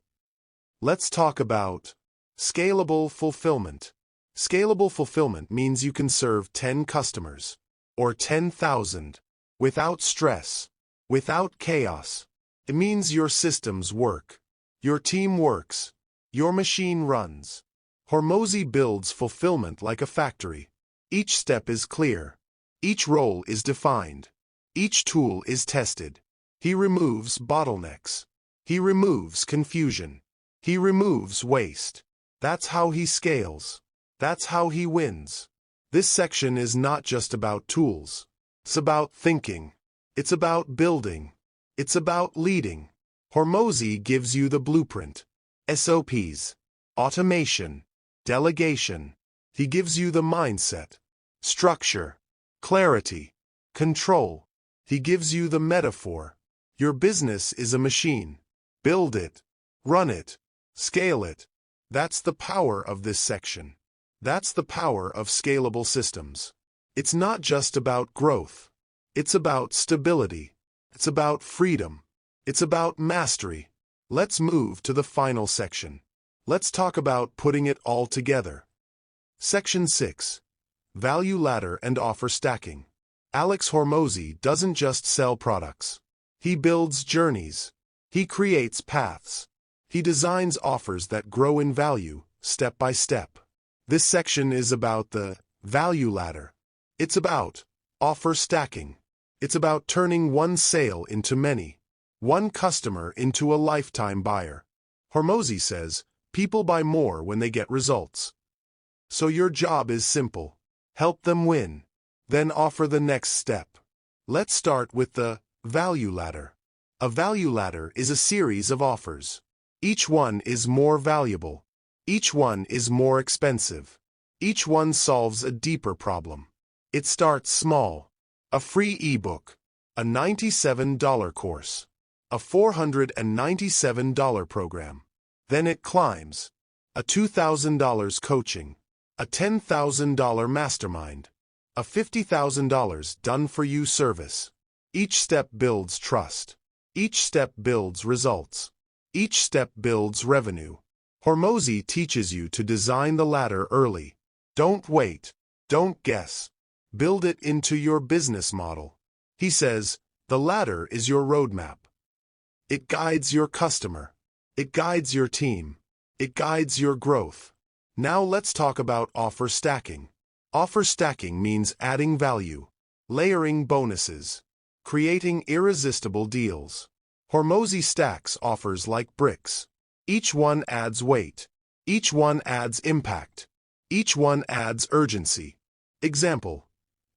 Let's talk about Scalable fulfillment. Scalable fulfillment means you can serve 10 customers, or 10,000, without stress, without chaos. It means your systems work, your team works, your machine runs. Hormozi builds fulfillment like a factory. Each step is clear. Each role is defined. Each tool is tested. He removes bottlenecks. He removes confusion. He removes waste. That's how he scales. That's how he wins. This section is not just about tools. It's about thinking. It's about building. It's about leading. Hormozi gives you the blueprint. SOPs. Automation. Delegation. He gives you the mindset. Structure. Clarity. Control. He gives you the metaphor. Your business is a machine. Build it. Run it. Scale it. That's the power of this section. That's the power of scalable systems. It's not just about growth. It's about stability. It's about freedom. It's about mastery. Let's move to the final section. Let's talk about putting it all together. Section 6. Value ladder and offer stacking. Alex Hormozi doesn't just sell products. He builds journeys. He creates paths. He designs offers that grow in value, step by step. This section is about the value ladder. It's about offer stacking. It's about turning one sale into many, one customer into a lifetime buyer. Hormozi says, people buy more when they get results. So your job is simple. Help them win. Then offer the next step. Let's start with the value ladder. A value ladder is a series of offers. Each one is more valuable. Each one is more expensive. Each one solves a deeper problem. It starts small. A free ebook. A $97 course. A $497 program. Then it climbs. A $2,000 coaching. A $10,000 mastermind. A $50,000 done-for-you service. Each step builds trust. Each step builds results. Each step builds revenue. Hormozi teaches you to design the ladder early. Don't wait. Don't guess. Build it into your business model. He says, the ladder is your roadmap. It guides your customer. It guides your team. It guides your growth. Now let's talk about offer stacking. Offer stacking means adding value, layering bonuses, creating irresistible deals. Hormozi stacks offers like bricks. Each one adds weight. Each one adds impact. Each one adds urgency. Example.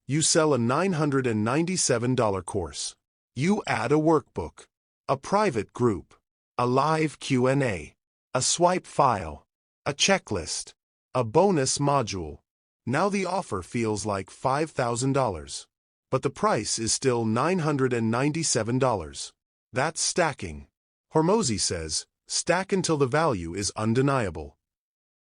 You sell a $997 course. You add a workbook, a private group, a live Q&A, a swipe file, a checklist, a bonus module. Now the offer feels like $5,000. But the price is still $997. That's stacking. Hormozi says, stack until the value is undeniable.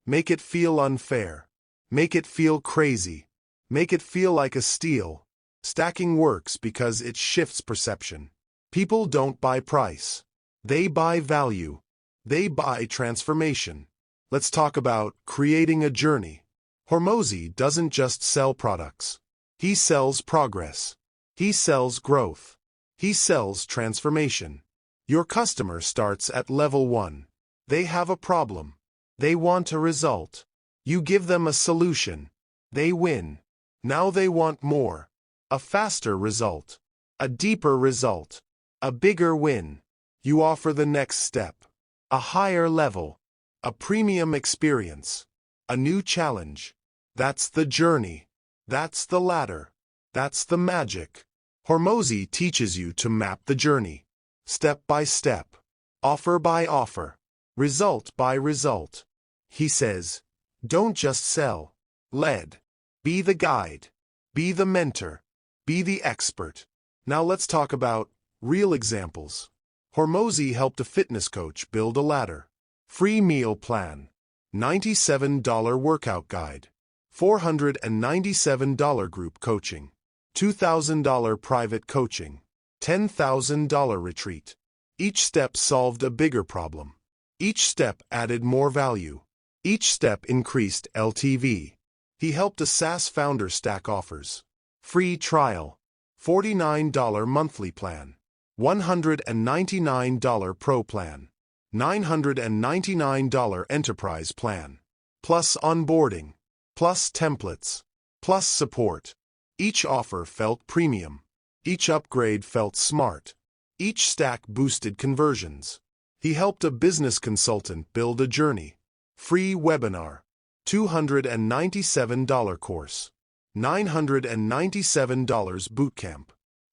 Make it feel unfair. Make it feel crazy. Make it feel like a steal. Stacking works because it shifts perception. People don't buy price. They buy value. They buy transformation. Let's talk about creating a journey. Hormozi doesn't just sell products. He sells progress. He sells growth. He sells transformation. Your customer starts at level 1. They have a problem. They want a result. You give them a solution. They win. Now they want more. A faster result. A deeper result. A bigger win. You offer the next step. A higher level. A premium experience. A new challenge. That's the journey. That's the ladder. That's the magic. Hormozi teaches you to map the journey. Step by step. Offer by offer. Result by result. He says, don't just sell. Lead. Be the guide. Be the mentor. Be the expert. Now let's talk about real examples. Hormozi helped a fitness coach build a ladder. Free meal plan. $97 workout guide. $497 group coaching. $2,000 private coaching. $10,000 retreat. Each step solved a bigger problem. Each step added more value. Each step increased LTV. He helped a SaaS founder stack offers. Free trial. $49 monthly plan. $199 pro plan. $999 enterprise plan. Plus onboarding. Plus templates. Plus support. Each offer felt premium. Each upgrade felt smart. Each stack boosted conversions. He helped a business consultant build a journey. Free webinar. $297 course. $997 bootcamp.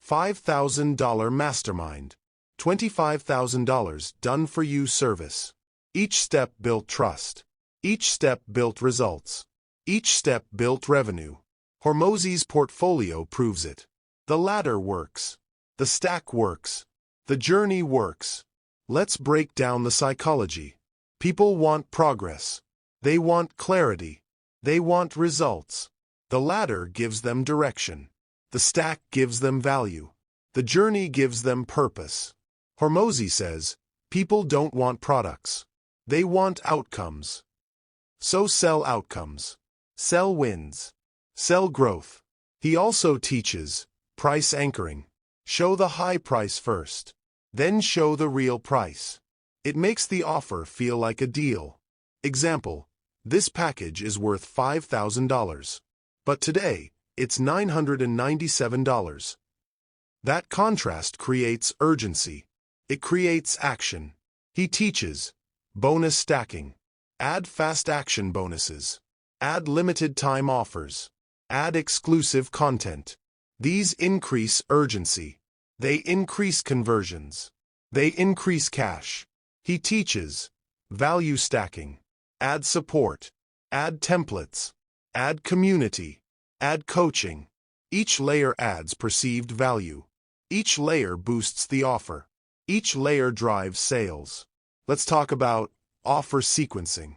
$5,000 mastermind. $25,000 done-for-you service. Each step built trust. Each step built results. Each step built revenue. Hormozi's portfolio proves it. The ladder works. The stack works. The journey works. Let's break down the psychology. People want progress. They want clarity. They want results. The ladder gives them direction. The stack gives them value. The journey gives them purpose. Hormozi says, people don't want products. They want outcomes. So sell outcomes. Sell wins. Sell growth. He also teaches price anchoring. Show the high price first. Then show the real price. It makes the offer feel like a deal. Example, this package is worth $5,000. But today, it's $997. That contrast creates urgency. It creates action. He teaches bonus stacking. Add fast action bonuses. Add limited time offers. Add exclusive content. These increase urgency. They increase conversions. They increase cash. He teaches value stacking. Add support. Add templates. Add community. Add coaching. Each layer adds perceived value. Each layer boosts the offer. Each layer drives sales. Let's talk about offer sequencing.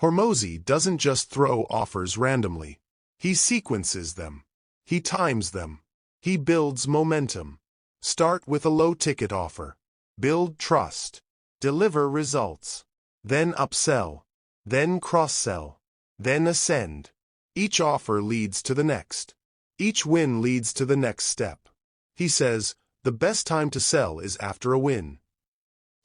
Hormozi doesn't just throw offers randomly. He sequences them. He times them. He builds momentum. Start with a low-ticket offer. Build trust. Deliver results. Then upsell. Then cross-sell. Then ascend. Each offer leads to the next. Each win leads to the next step. He says, the best time to sell is after a win.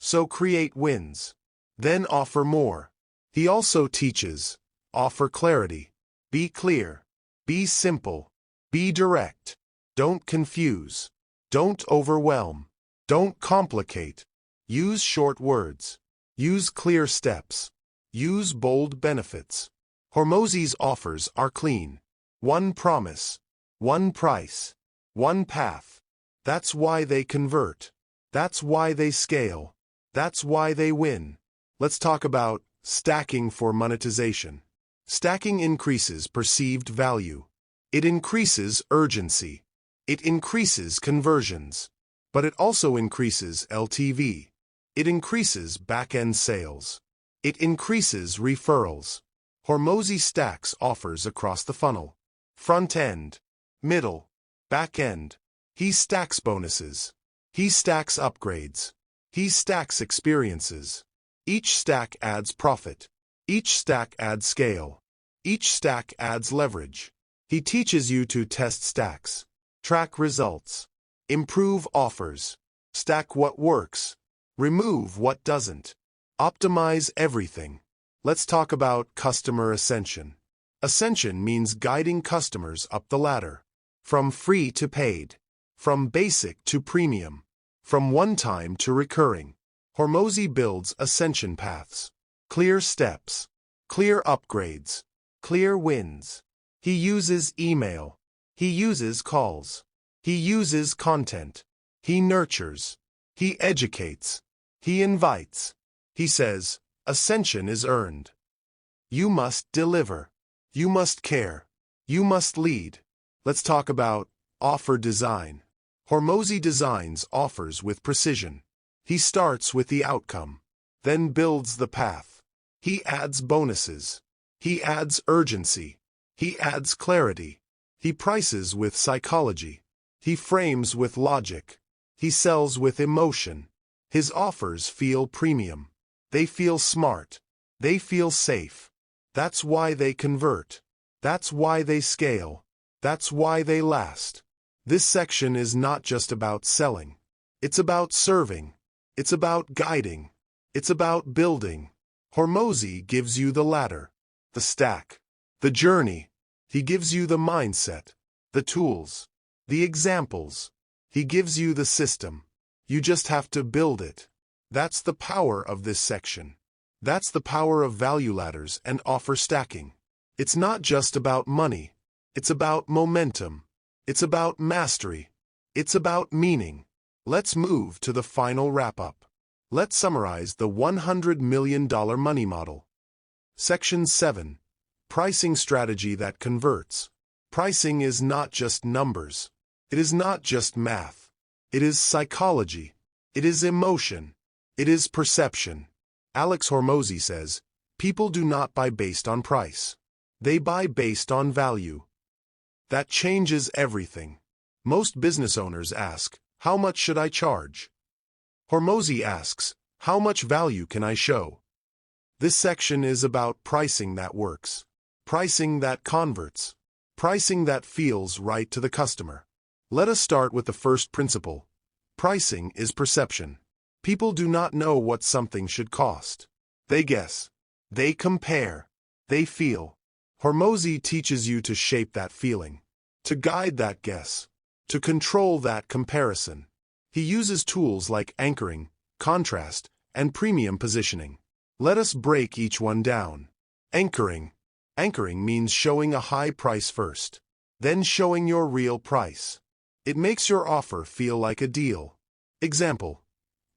So create wins. Then offer more. He also teaches, offer clarity. Be clear. Be simple. Be direct. Don't confuse. Don't overwhelm. Don't complicate. Use short words. Use clear steps. Use bold benefits. Hormozi's offers are clean. One promise. One price. One path. That's why they convert. That's why they scale. That's why they win. Let's talk about stacking for monetization. Stacking increases perceived value. It increases urgency. It increases conversions. But it also increases LTV. It increases back-end sales. It increases referrals. Hormozi stacks offers across the funnel. Front end, middle, back end. He stacks bonuses. He stacks upgrades. He stacks experiences. Each stack adds profit. Each stack adds scale. Each stack adds leverage. He teaches you to test stacks. Track results. Improve offers. Stack what works. Remove what doesn't. Optimize everything. Let's talk about customer ascension. Ascension means guiding customers up the ladder. From free to paid. From basic to premium. From one-time to recurring. Hormozi builds ascension paths. Clear steps. Clear upgrades. Clear wins. He uses email. He uses calls. He uses content. He nurtures. He educates. He invites. He says, ascension is earned. You must deliver. You must care. You must lead. Let's talk about offer design. Hormozi designs offers with precision. He starts with the outcome, then builds the path. He adds bonuses. He adds urgency. He adds clarity. He prices with psychology. He frames with logic. He sells with emotion. His offers feel premium. They feel smart. They feel safe. That's why they convert. That's why they scale. That's why they last. This section is not just about selling. It's about serving. It's about guiding. It's about building. Hormozi gives you the ladder, the stack, the journey. He gives you the mindset, the tools, the examples. He gives you the system. You just have to build it. That's the power of this section. That's the power of value ladders and offer stacking. It's not just about money. It's about momentum. It's about mastery. It's about meaning. Let's move to the final wrap-up. Let's summarize the $100 million money model. Section 7. Pricing strategy that converts. Pricing is not just numbers. It is not just math. It is psychology. It is emotion. It is perception. Alex Hormozi says, people do not buy based on price. They buy based on value. That changes everything. Most business owners ask, how much should I charge? Hormozi asks, how much value can I show? This section is about pricing that works. Pricing that converts. Pricing that feels right to the customer. Let us start with the first principle. Pricing is perception. People do not know what something should cost. They guess. They compare. They feel. Hormozi teaches you to shape that feeling, to guide that guess, to control that comparison. He uses tools like anchoring, contrast, and premium positioning. Let us break each one down. Anchoring. Anchoring means showing a high price first, then showing your real price. It makes your offer feel like a deal. Example.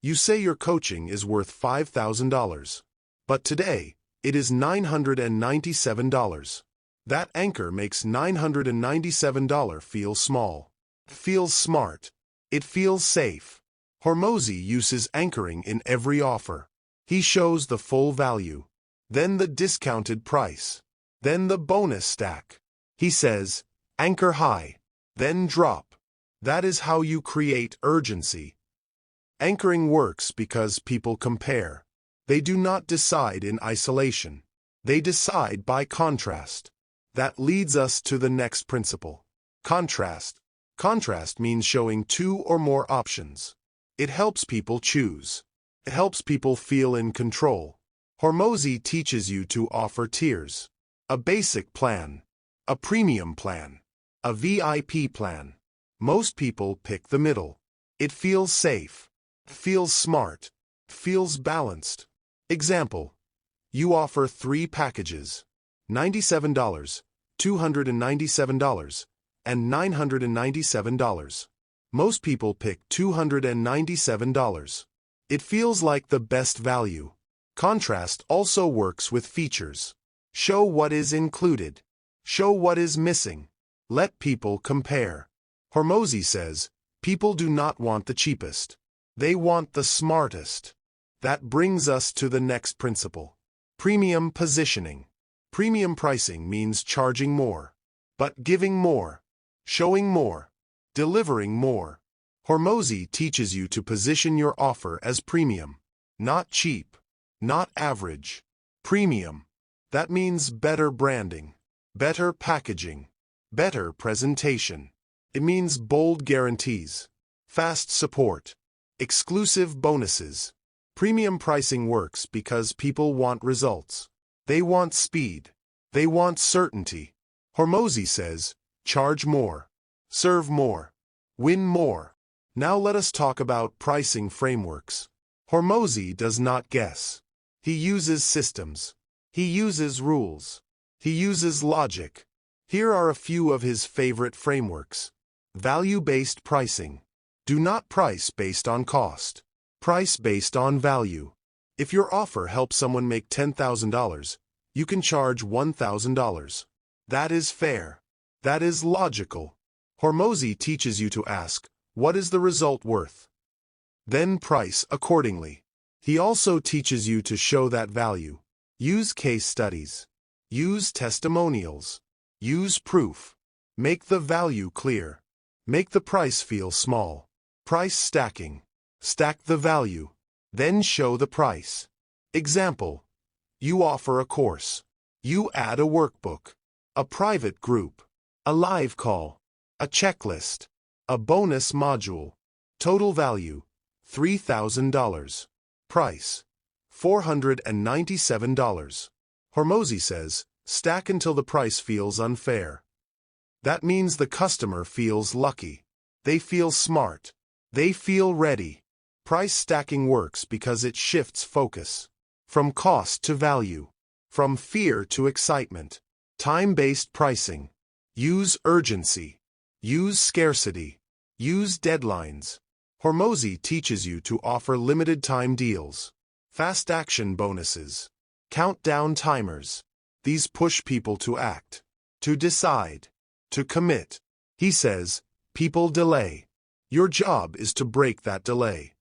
You say your coaching is worth $5,000, but today, it is $997. That anchor makes $997 feel small. It feels smart. It feels safe. Hormozi uses anchoring in every offer. He shows the full value, then the discounted price, then the bonus stack. He says, anchor high, then drop. That is how you create urgency. Anchoring works because people compare. They do not decide in isolation. They decide by contrast. That leads us to the next principle. Contrast. Contrast means showing two or more options. It helps people choose. It helps people feel in control. Hormozi teaches you to offer tiers. A basic plan. A premium plan. A VIP plan. Most people pick the middle. It feels safe. Feels smart. Feels balanced. Example. You offer 3 packages. $97, $297, and $997. Most people pick $297. It feels like the best value. Contrast also works with features. Show what is included. Show what is missing. Let people compare. Hormozi says, people do not want the cheapest. They want the smartest. That brings us to the next principle. Premium positioning. Premium pricing means charging more, but giving more, showing more, delivering more. Hormozi teaches you to position your offer as premium, not cheap, not average. Premium. That means better branding, better packaging, better presentation. It means bold guarantees, fast support, exclusive bonuses. Premium pricing works because people want results. They want speed. They want certainty. Hormozi says, charge more, serve more, win more. Now let us talk about pricing frameworks. Hormozi does not guess. He uses systems. He uses rules. He uses logic. Here are a few of his favorite frameworks. Value-based pricing. Do not price based on cost. Price based on value. If your offer helps someone make $10,000, you can charge $1,000. That is fair. That is logical. Hormozi teaches you to ask, what is the result worth? Then price accordingly. He also teaches you to show that value. Use case studies. Use testimonials. Use proof. Make the value clear. Make the price feel small. Price stacking. Stack the value. Then show the price. Example. You offer a course. You add a workbook, a private group, a live call, a checklist, a bonus module. Total value, $3,000. Price, $497. Hormozi says, stack until the price feels unfair. That means the customer feels lucky. They feel smart. They feel ready. Price stacking works because it shifts focus. From cost to value. From fear to excitement. Time-based pricing. Use urgency. Use scarcity. Use deadlines. Hormozi teaches you to offer limited-time deals. Fast action bonuses. Countdown timers. These push people to act. To decide. To commit. He says, people delay. Your job is to break that delay.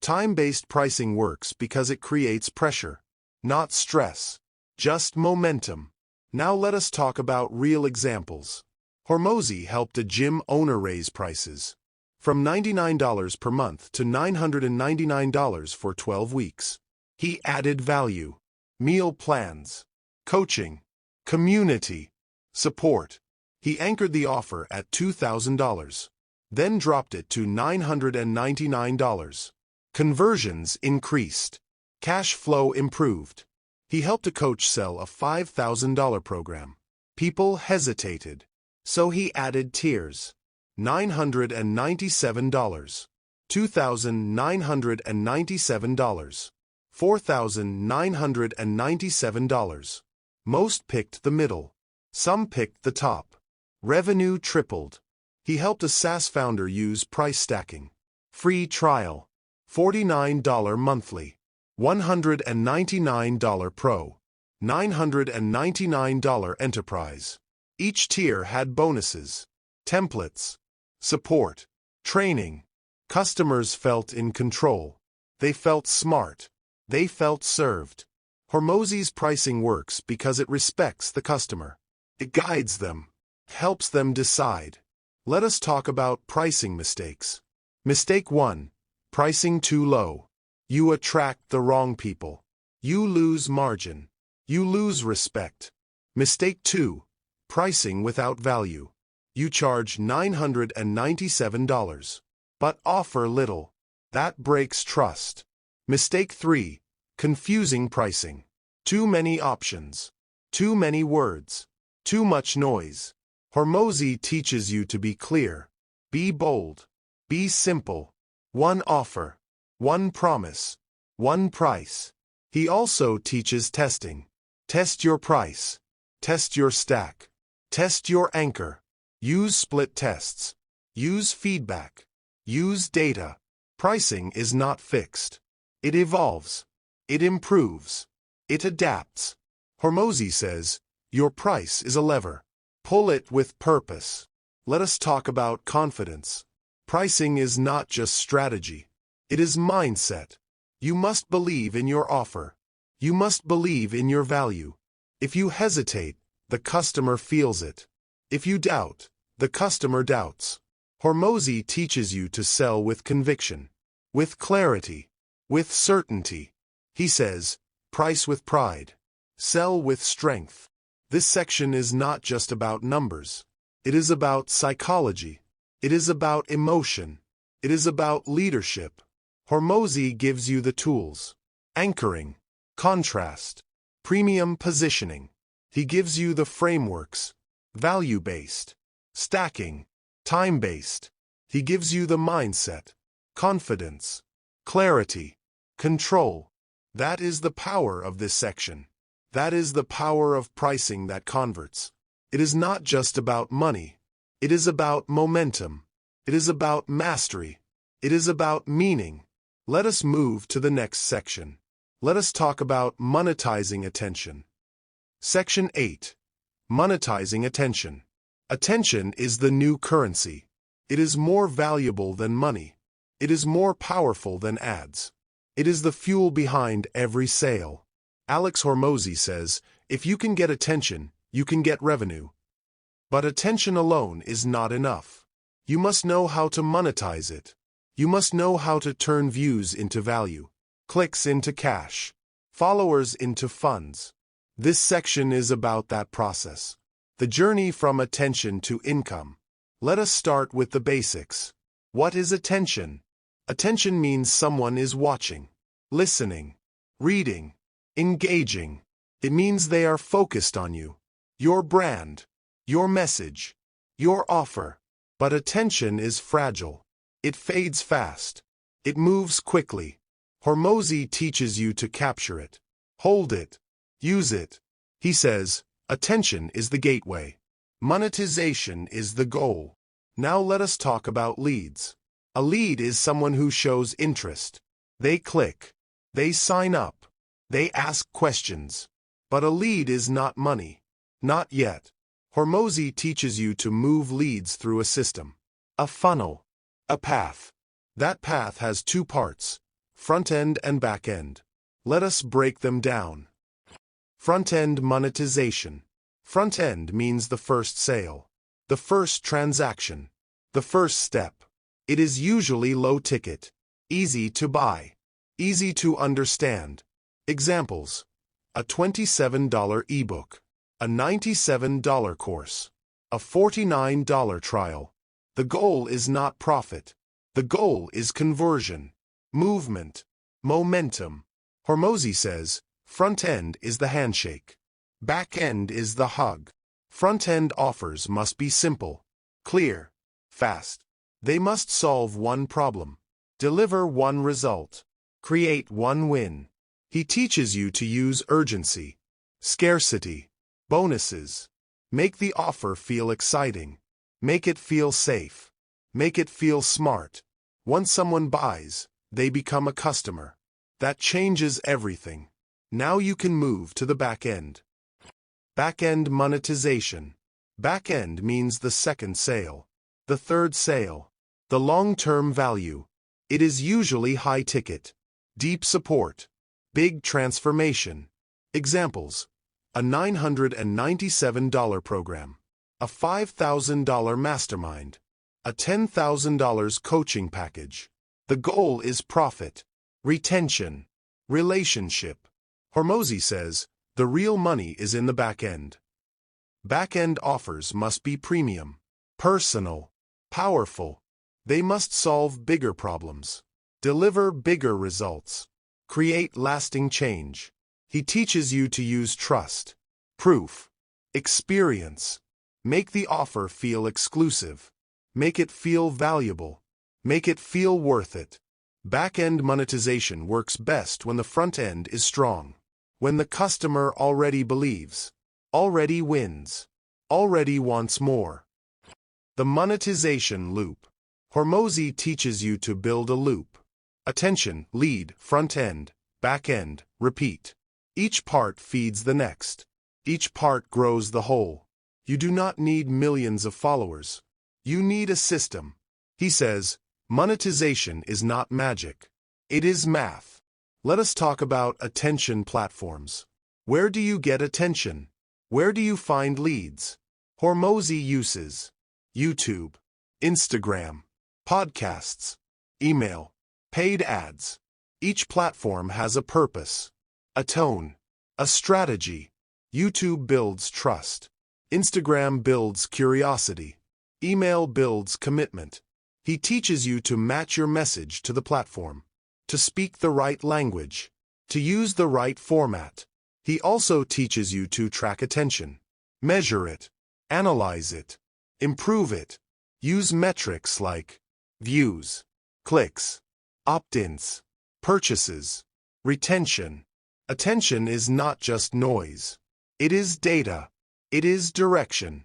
Time-based pricing works because it creates pressure. Not stress. Just momentum. Now let us talk about real examples. Hormozi helped a gym owner raise prices. From $99 per month to $999 for 12 weeks. He added value. Meal plans. Coaching. Community. Support. He anchored the offer at $2,000. Then dropped it to $999. Conversions increased. Cash flow improved. He helped a coach sell a $5,000 program. People hesitated. So he added tiers. $997. $2,997. $4,997. Most picked the middle. Some picked the top. Revenue tripled. He helped a SaaS founder use price stacking. Free trial. $49 monthly. $199 Pro. $999 Enterprise. Each tier had bonuses, templates, support, training. Customers felt in control. They felt smart. They felt served. Hormozi's pricing works because it respects the customer. It guides them, helps them decide. Let us talk about pricing mistakes. Mistake 1. Pricing too low. You attract the wrong people. You lose margin. You lose respect. Mistake 2. Pricing without value. You charge $997, but offer little. That breaks trust. Mistake 3. Confusing pricing. Too many options. Too many words. Too much noise. Hormozi teaches you to be clear. Be bold. Be simple. One offer. One promise. One price. He also teaches testing. Test your price. Test your stack. Test your anchor. Use split tests. Use feedback. Use data. Pricing is not fixed. It evolves. It improves. It adapts. Hormozi says, your price is a lever. Pull it with purpose. Let us talk about confidence. Pricing is not just strategy. It is mindset. You must believe in your offer. You must believe in your value. If you hesitate, the customer feels it. If you doubt, the customer doubts. Hormozi teaches you to sell with conviction, with clarity, with certainty. He says, price with pride. Sell with strength. This section is not just about numbers. It is about psychology. It is about emotion. It is about leadership. Hormozi gives you the tools. Anchoring, contrast, premium positioning. He gives you the frameworks. Value-based, stacking, time-based. He gives you the mindset, confidence, clarity, control. That is the power of this section. That is the power of pricing that converts. It is not just about money. It is about momentum. It is about mastery. It is about meaning. Let us move to the next section. Let us talk about monetizing attention. Section 8. Monetizing attention. Attention is the new currency. It is more valuable than money. It is more powerful than ads. It is the fuel behind every sale. Alex Hormozi says, if you can get attention, you can get revenue. But attention alone is not enough. You must know how to monetize it. You must know how to turn views into value, clicks into cash, followers into funds, This section is about that process. The journey from attention to income. Let us start with the basics. What is attention? Attention means someone is watching, listening, reading, engaging. It means they are focused on you, your brand, your message, your offer. But attention is fragile. It fades fast. It moves quickly. Hormozi teaches you to capture it, hold it, use it. He says, attention is the gateway. Monetization is the goal. Now let us talk about leads. A lead is someone who shows interest. They click. They sign up. They ask questions. But a lead is not money. Not yet. Hormozi teaches you to move leads through a system. A funnel. A path. That path has two parts, front end and back end. Let us break them down. Front end monetization. Front end means the first sale, the first transaction, the first step. It is usually low ticket, easy to buy, easy to understand. Examples: a $27 ebook, a $97 course, a $49 trial. The goal is not profit. The goal is conversion, movement, momentum. Hormozi says, front end is the handshake. Back end is the hug. Front end offers must be simple, clear, fast. They must solve one problem, deliver one result, create one win. He teaches you to use urgency, scarcity, bonuses. Make the offer feel exciting. Make it feel safe. Make it feel smart. Once someone buys, they become a customer. That changes everything. Now you can move to the back end. Back end monetization. Back end means the second sale, the third sale, the long-term value. It is usually high ticket, deep support, big transformation. Examples: a $997 program, a $5,000 mastermind, a $10,000 coaching package. The goal is profit, retention, relationship. Hormozi says, the real money is in the back end. Back end offers must be premium, personal, powerful. They must solve bigger problems, deliver bigger results, create lasting change. He teaches you to use trust, proof, experience. Make the offer feel exclusive. Make it feel valuable. Make it feel worth it. Back-end monetization works best when the front end is strong. When the customer already believes, already wins, already wants more. The monetization loop. Hormozi teaches you to build a loop. Attention, lead, front end, back end, repeat. Each part feeds the next. Each part grows the whole. You do not need millions of followers. You need a system. He says, monetization is not magic. It is math. Let us talk about attention platforms. Where do you get attention? Where do you find leads? Hormozi uses YouTube, Instagram, podcasts, email, paid ads. Each platform has a purpose, a tone, a strategy. YouTube builds trust. Instagram builds curiosity. Email builds commitment. He teaches you to match your message to the platform, to speak the right language, to use the right format. He also teaches you to track attention, measure it, analyze it, improve it. Use metrics like views, clicks, opt-ins, purchases, retention. Attention is not just noise. It is data. It is direction.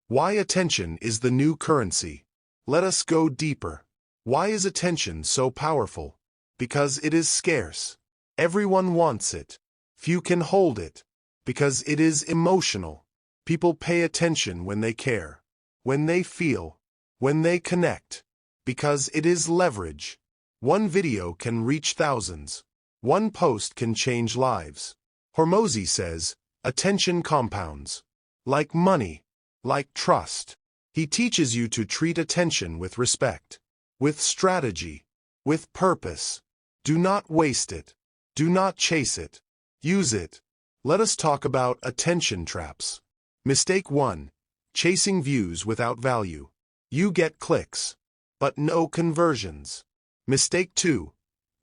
Why attention is the new currency. Let us go deeper. Why is attention so powerful? Because it is scarce. Everyone wants it. Few can hold it. Because it is emotional. People pay attention when they care, when they feel, when they connect. Because it is leverage. One video can reach thousands. One post can change lives. Hormozi says, attention compounds. Like money, like trust. He teaches you to treat attention with respect, with strategy, with purpose. Do not waste it. Do not chase it. Use it. Let us talk about attention traps. Mistake 1. Chasing views without value. You get clicks, but no conversions. Mistake 2.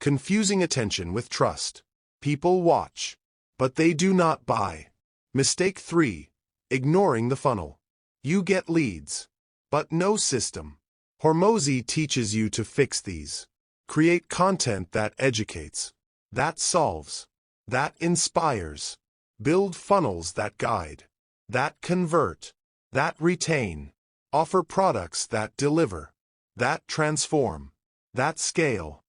Confusing attention with trust. People watch, but they do not buy. Mistake 3. Ignoring the funnel. You get leads, but no system. Hormozi teaches you to fix these. Create content that educates, that solves, that inspires. Build funnels that guide, that convert, that retain. Offer products that deliver, that transform, that scale.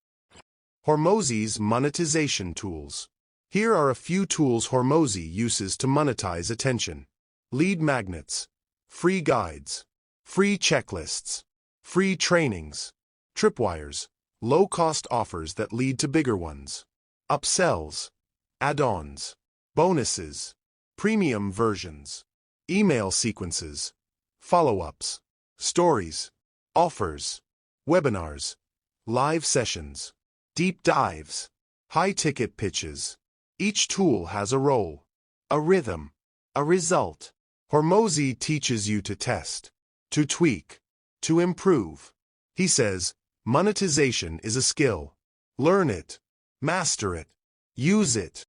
Hormozi's monetization tools. Here are a few tools Hormozi uses to monetize attention. Lead magnets, free guides, free checklists, free trainings, tripwires, low-cost offers that lead to bigger ones, upsells, add-ons, bonuses, premium versions, email sequences, follow-ups, stories, offers, webinars, live sessions, deep dives, high-ticket pitches. Each tool has a role, a rhythm, a result. Hormozi teaches you to test, to tweak, to improve. He says, monetization is a skill. Learn it, master it, use it.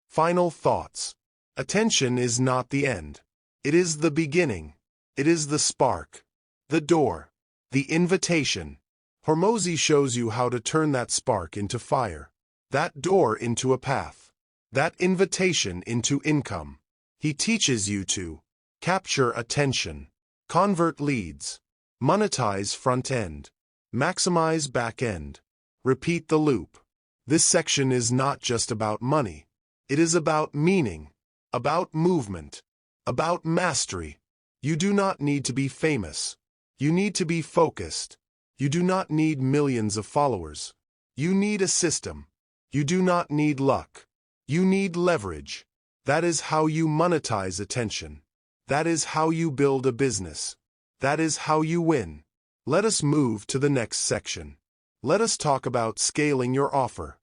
Final thoughts. Attention is not the end. It is the beginning. It is the spark, the door, the invitation. Hormozi shows you how to turn that spark into fire, that door into a path, that invitation into income. He teaches you to capture attention, convert leads, monetize front end, maximize back end, repeat the loop. This section is not just about money. It is about meaning, about movement, about mastery. You do not need to be famous. You need to be focused. You do not need millions of followers. You need a system. You do not need luck. You need leverage. That is how you monetize attention. That is how you build a business. That is how you win. Let us move to the next section. Let us talk about scaling your offer.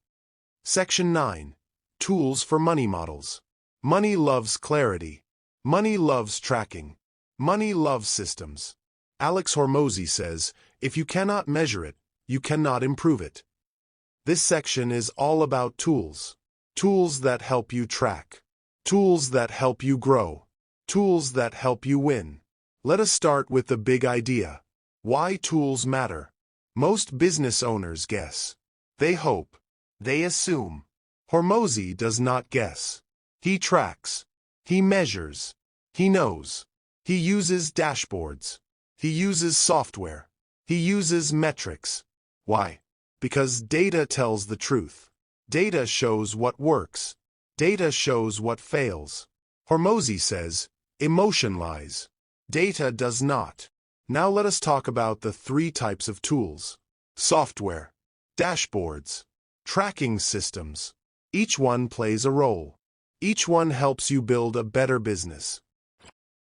Section 9. Tools for money models. Money loves clarity. Money loves tracking. Money loves systems. Alex Hormozi says, if you cannot measure it, you cannot improve it. This section is all about tools. Tools that help you track. Tools that help you grow. Tools that help you win. Let us start with the big idea. Why tools matter. Most business owners guess. They hope. They assume. Hormozi does not guess. He tracks. He measures. He knows. He uses dashboards. He uses software. He uses metrics. Why? Because data tells the truth. Data shows what works. Data shows what fails. Hormozi says, emotion lies. Data does not. Now let us talk about the 3 types of tools. Software, dashboards, tracking systems. Each one plays a role. Each one helps you build a better business.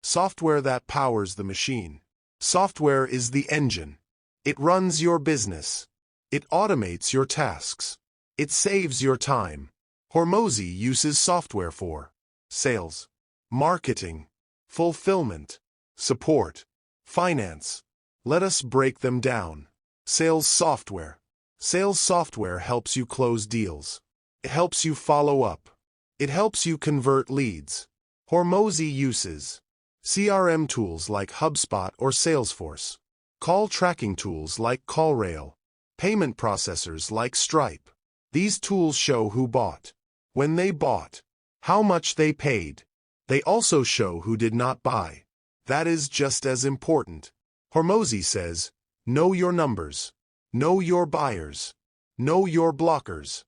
Software that powers the machine. Software is the engine. It runs your business. It automates your tasks. It saves your time. Hormozi uses software for sales, marketing, fulfillment, support, finance. Let us break them down. Sales software. Sales software helps you close deals. It helps you follow up. It helps you convert leads. Hormozi uses CRM tools like HubSpot or Salesforce, call tracking tools like CallRail, payment processors like Stripe. These tools show who bought, when they bought, how much they paid. They also show who did not buy. That is just as important. Hormozi says, know your numbers, know your buyers, know your blockers.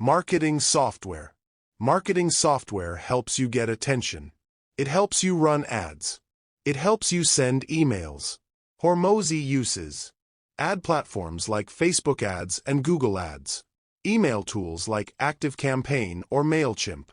Marketing software. Marketing software helps you get attention. It helps you run ads. It helps you send emails. Hormozi uses ad platforms like Facebook ads and Google ads, email tools like ActiveCampaign or MailChimp,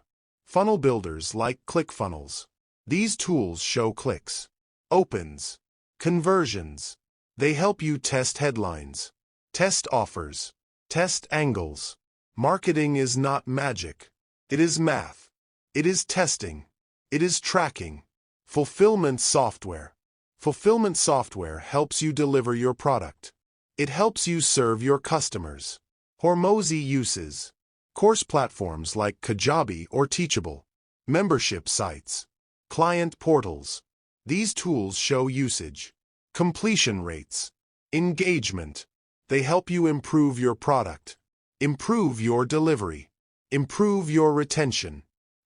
funnel builders like ClickFunnels. These tools show clicks, opens, conversions. They help you test headlines, test offers, test angles. Marketing is not magic. It is math. It is testing. It is tracking. Fulfillment software. Fulfillment software helps you deliver your product. It helps you serve your customers. Hormozi uses course platforms like Kajabi or Teachable, membership sites, client portals. These tools show usage, completion rates, engagement. They help you improve your product, improve your delivery, improve your retention.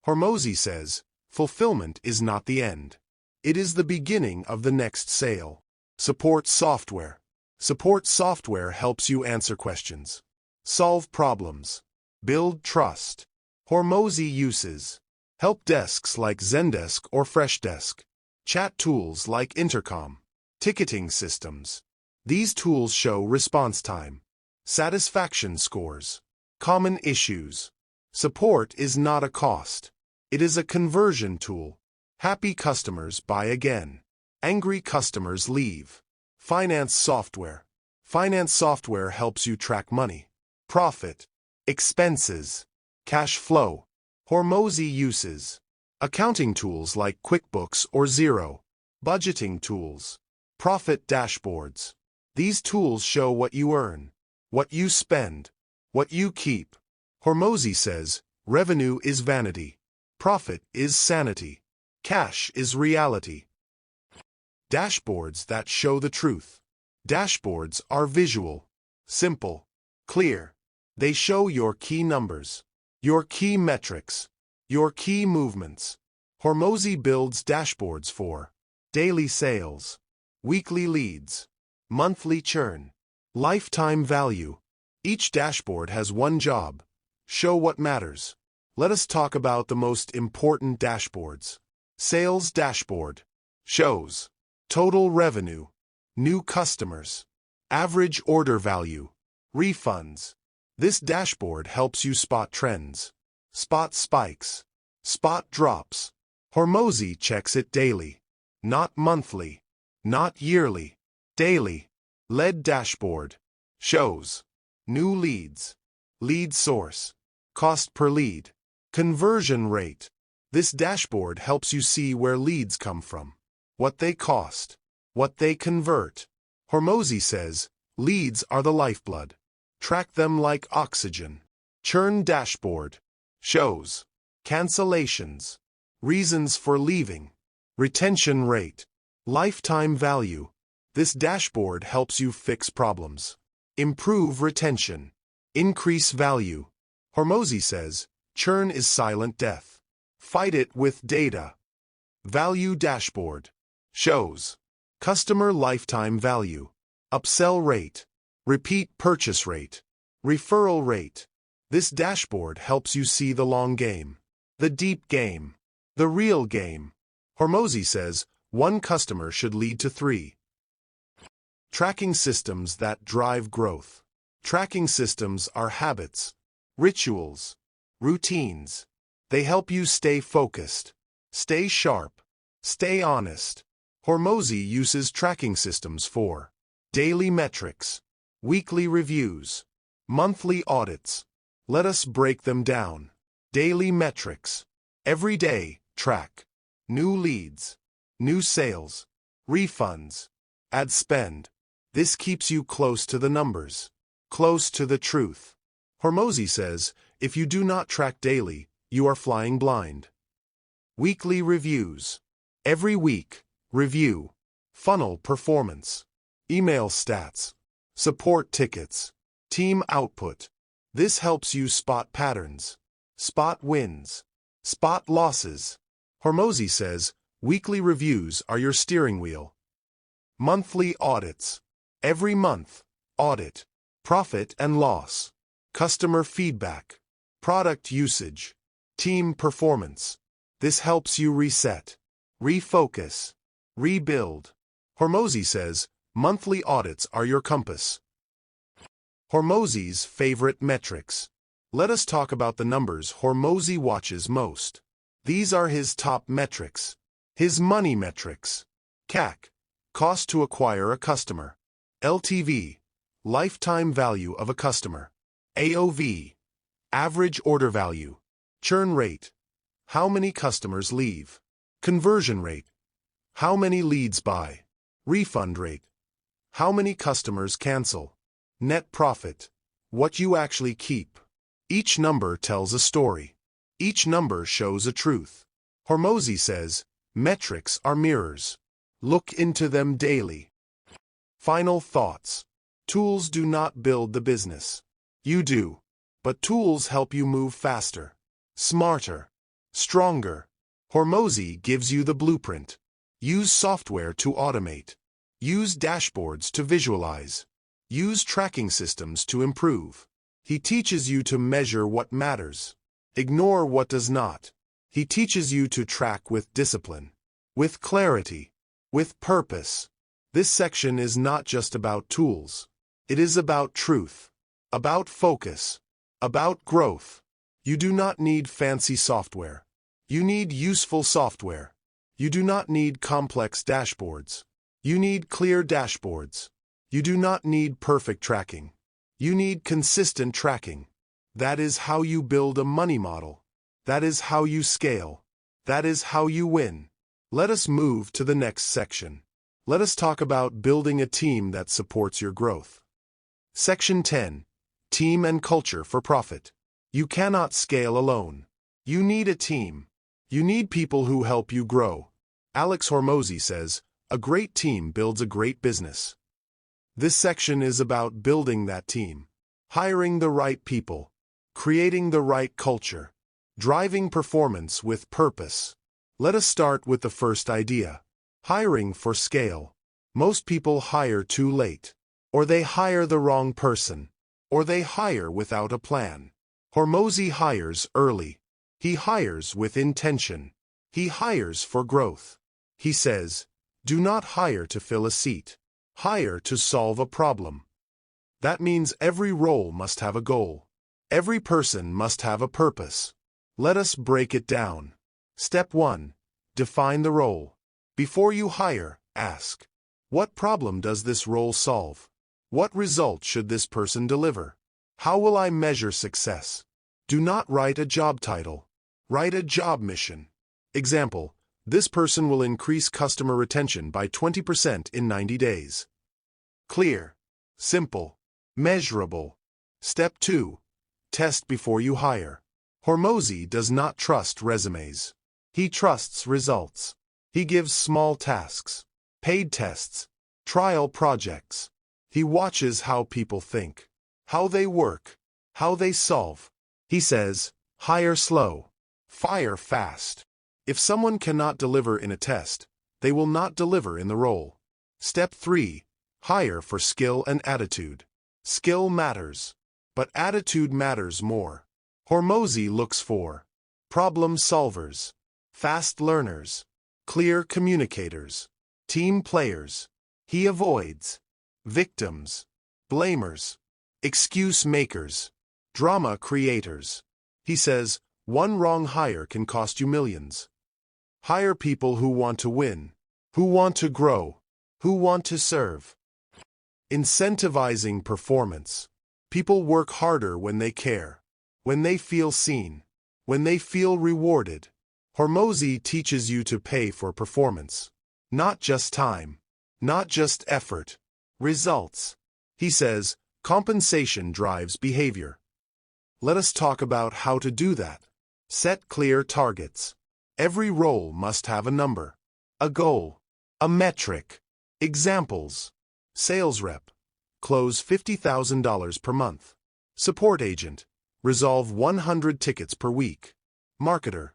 Hormozi says, fulfillment is not the end. It is the beginning of the next sale. Support software. Support software helps you answer questions, solve problems, build trust. Hormozi uses help desks like Zendesk or Freshdesk, chat tools like Intercom, ticketing systems. These tools show response time, satisfaction scores, common issues. Support is not a cost. It is a conversion tool. Happy customers buy again. Angry customers leave. Finance software. Finance software helps you track money, profit, expenses, cash flow. Hormozi uses accounting tools like QuickBooks or Xero, budgeting tools, profit dashboards. These tools show what you earn, what you spend, what you keep. Hormozi says, revenue is vanity, profit is sanity, cash is reality. Dashboards that show the truth. Dashboards are visual, simple, clear. They show your key numbers, your key metrics, your key movements. Hormozi builds dashboards for daily sales, weekly leads, monthly churn, lifetime value. Each dashboard has one job: show what matters. Let us talk about the most important dashboards. Sales dashboard shows total revenue, new customers, average order value, refunds. This dashboard helps you spot trends, spot spikes, spot drops. Hormozi checks it daily, not monthly, not yearly, daily. Lead dashboard shows new leads, lead source, cost per lead, conversion rate. This dashboard helps you see where leads come from, what they cost, what they convert. Hormozi says, leads are the lifeblood. Track them like oxygen. Churn dashboard shows cancellations, reasons for leaving, retention rate, lifetime value. This dashboard helps you fix problems, improve retention, increase value. Hormozi says, churn is silent death. Fight it with data. Value dashboard shows customer lifetime value, upsell rate, repeat purchase rate, referral rate. This dashboard helps you see the long game, the deep game, the real game. Hormozi says, one customer should lead to 3. Tracking systems that drive growth. Tracking systems are habits, rituals, routines. They help you stay focused, stay sharp, stay honest. Hormozi uses tracking systems for daily metrics, weekly reviews, monthly audits. Let us break them down. Daily metrics. Every day, track new leads, new sales, refunds, ad spend. This keeps you close to the numbers, close to the truth. Hormozi says, if you do not track daily, you are flying blind. Weekly reviews. Every week, review, funnel performance, email stats, support tickets, team output. This helps you spot patterns, spot wins, spot losses. Hormozi says, weekly reviews are your steering wheel. Monthly audits. Every month, audit, profit and loss, customer feedback, product usage, team performance. This helps you reset, refocus, rebuild. Hormozi says, monthly audits are your compass. Hormozi's favorite metrics. Let us talk about the numbers Hormozi watches most. These are his top metrics. His money metrics. CAC, cost to acquire a customer. LTV, lifetime value of a customer. AOV, average order value. Churn rate, How many customers leave? Conversion rate. How many leads buy? Refund rate. How many customers cancel? Net profit. What you actually keep. Each number tells a story. Each number shows a truth. Hormozi says, metrics are mirrors. Look into them daily. Final thoughts. Tools do not build the business. You do. But tools help you move faster, smarter, stronger. Hormozi gives you the blueprint. Use software to automate. Use dashboards to visualize. Use tracking systems to improve. He teaches you to measure what matters. Ignore what does not. He teaches you to track with discipline, with clarity, with purpose. This section is not just about tools. It is about truth, about focus, about growth. You do not need fancy software. You need useful software. You do not need complex dashboards. You need clear dashboards. You do not need perfect tracking. You need consistent tracking. That is how you build a money model. That is how you scale. That is how you win. Let us move to the next section. Let us talk about building a team that supports your growth. Section 10. Team and culture for profit. You cannot scale alone. You need a team. You need people who help you grow. Alex Hormozi says, a great team builds a great business. This section is about building that team, hiring the right people, creating the right culture, driving performance with purpose. Let us start with the first idea. Hiring for scale. Most people hire too late, or they hire the wrong person, or they hire without a plan. Hormozi hires early. He hires with intention. He hires for growth. He says, do not hire to fill a seat. Hire to solve a problem. That means every role must have a goal. Every person must have a purpose. Let us break it down. Step 1. Define the role. Before you hire, ask, what problem does this role solve? What result should this person deliver? How will I measure success? Do not write a job title. Write a job mission. Example, this person will increase customer retention by 20% in 90 days. Clear, simple, measurable. Step 2. Test before you hire. Hormozi does not trust resumes. He trusts results. He gives small tasks, paid tests, trial projects. He watches how people think, how they work, how they solve. He says, hire slow, fire fast. If someone cannot deliver in a test, they will not deliver in the role. Step 3. Hire for skill and attitude. Skill matters, but attitude matters more. Hormozi looks for problem solvers, fast learners, clear communicators, team players. He avoids victims, blamers, excuse makers, drama creators. He says, one wrong hire can cost you millions. Hire people who want to win, who want to grow, who want to serve. Incentivizing performance. People work harder when they care, when they feel seen, when they feel rewarded. Hormozi teaches you to pay for performance. Not just time, not just effort, results. He says, compensation drives behavior. Let us talk about how to do that. Set clear targets. Every role must have a number, a goal, a metric. Examples. Sales rep. Close $50,000 per month. Support agent. Resolve 100 tickets per week. Marketer.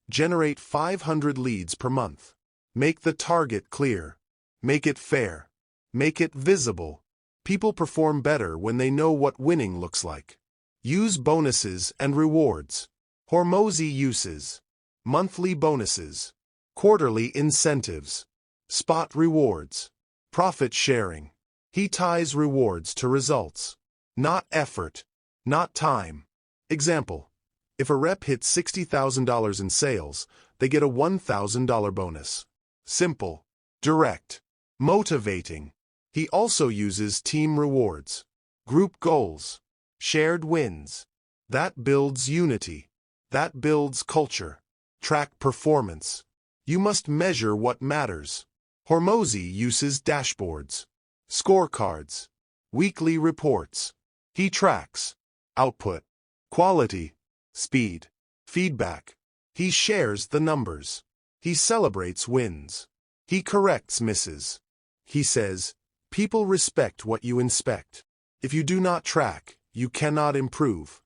Generate 500 leads per month. Make the target clear. Make it fair. Make it visible. People perform better when they know what winning looks like. Use bonuses and rewards. Hormozi uses monthly bonuses, quarterly incentives, spot rewards, profit sharing. He ties rewards to results, not effort, not time. Example, if a rep hits $60,000 in sales, they get a $1,000 bonus. Simple, direct, motivating. He also uses team rewards, group goals, shared wins. That builds unity. That builds culture. Track performance. You must measure what matters. Hormozi uses dashboards, scorecards, weekly reports. He tracks output, quality, speed, feedback. He shares the numbers. He celebrates wins. He corrects misses. He says, people respect what you inspect. If you do not track, you cannot improve.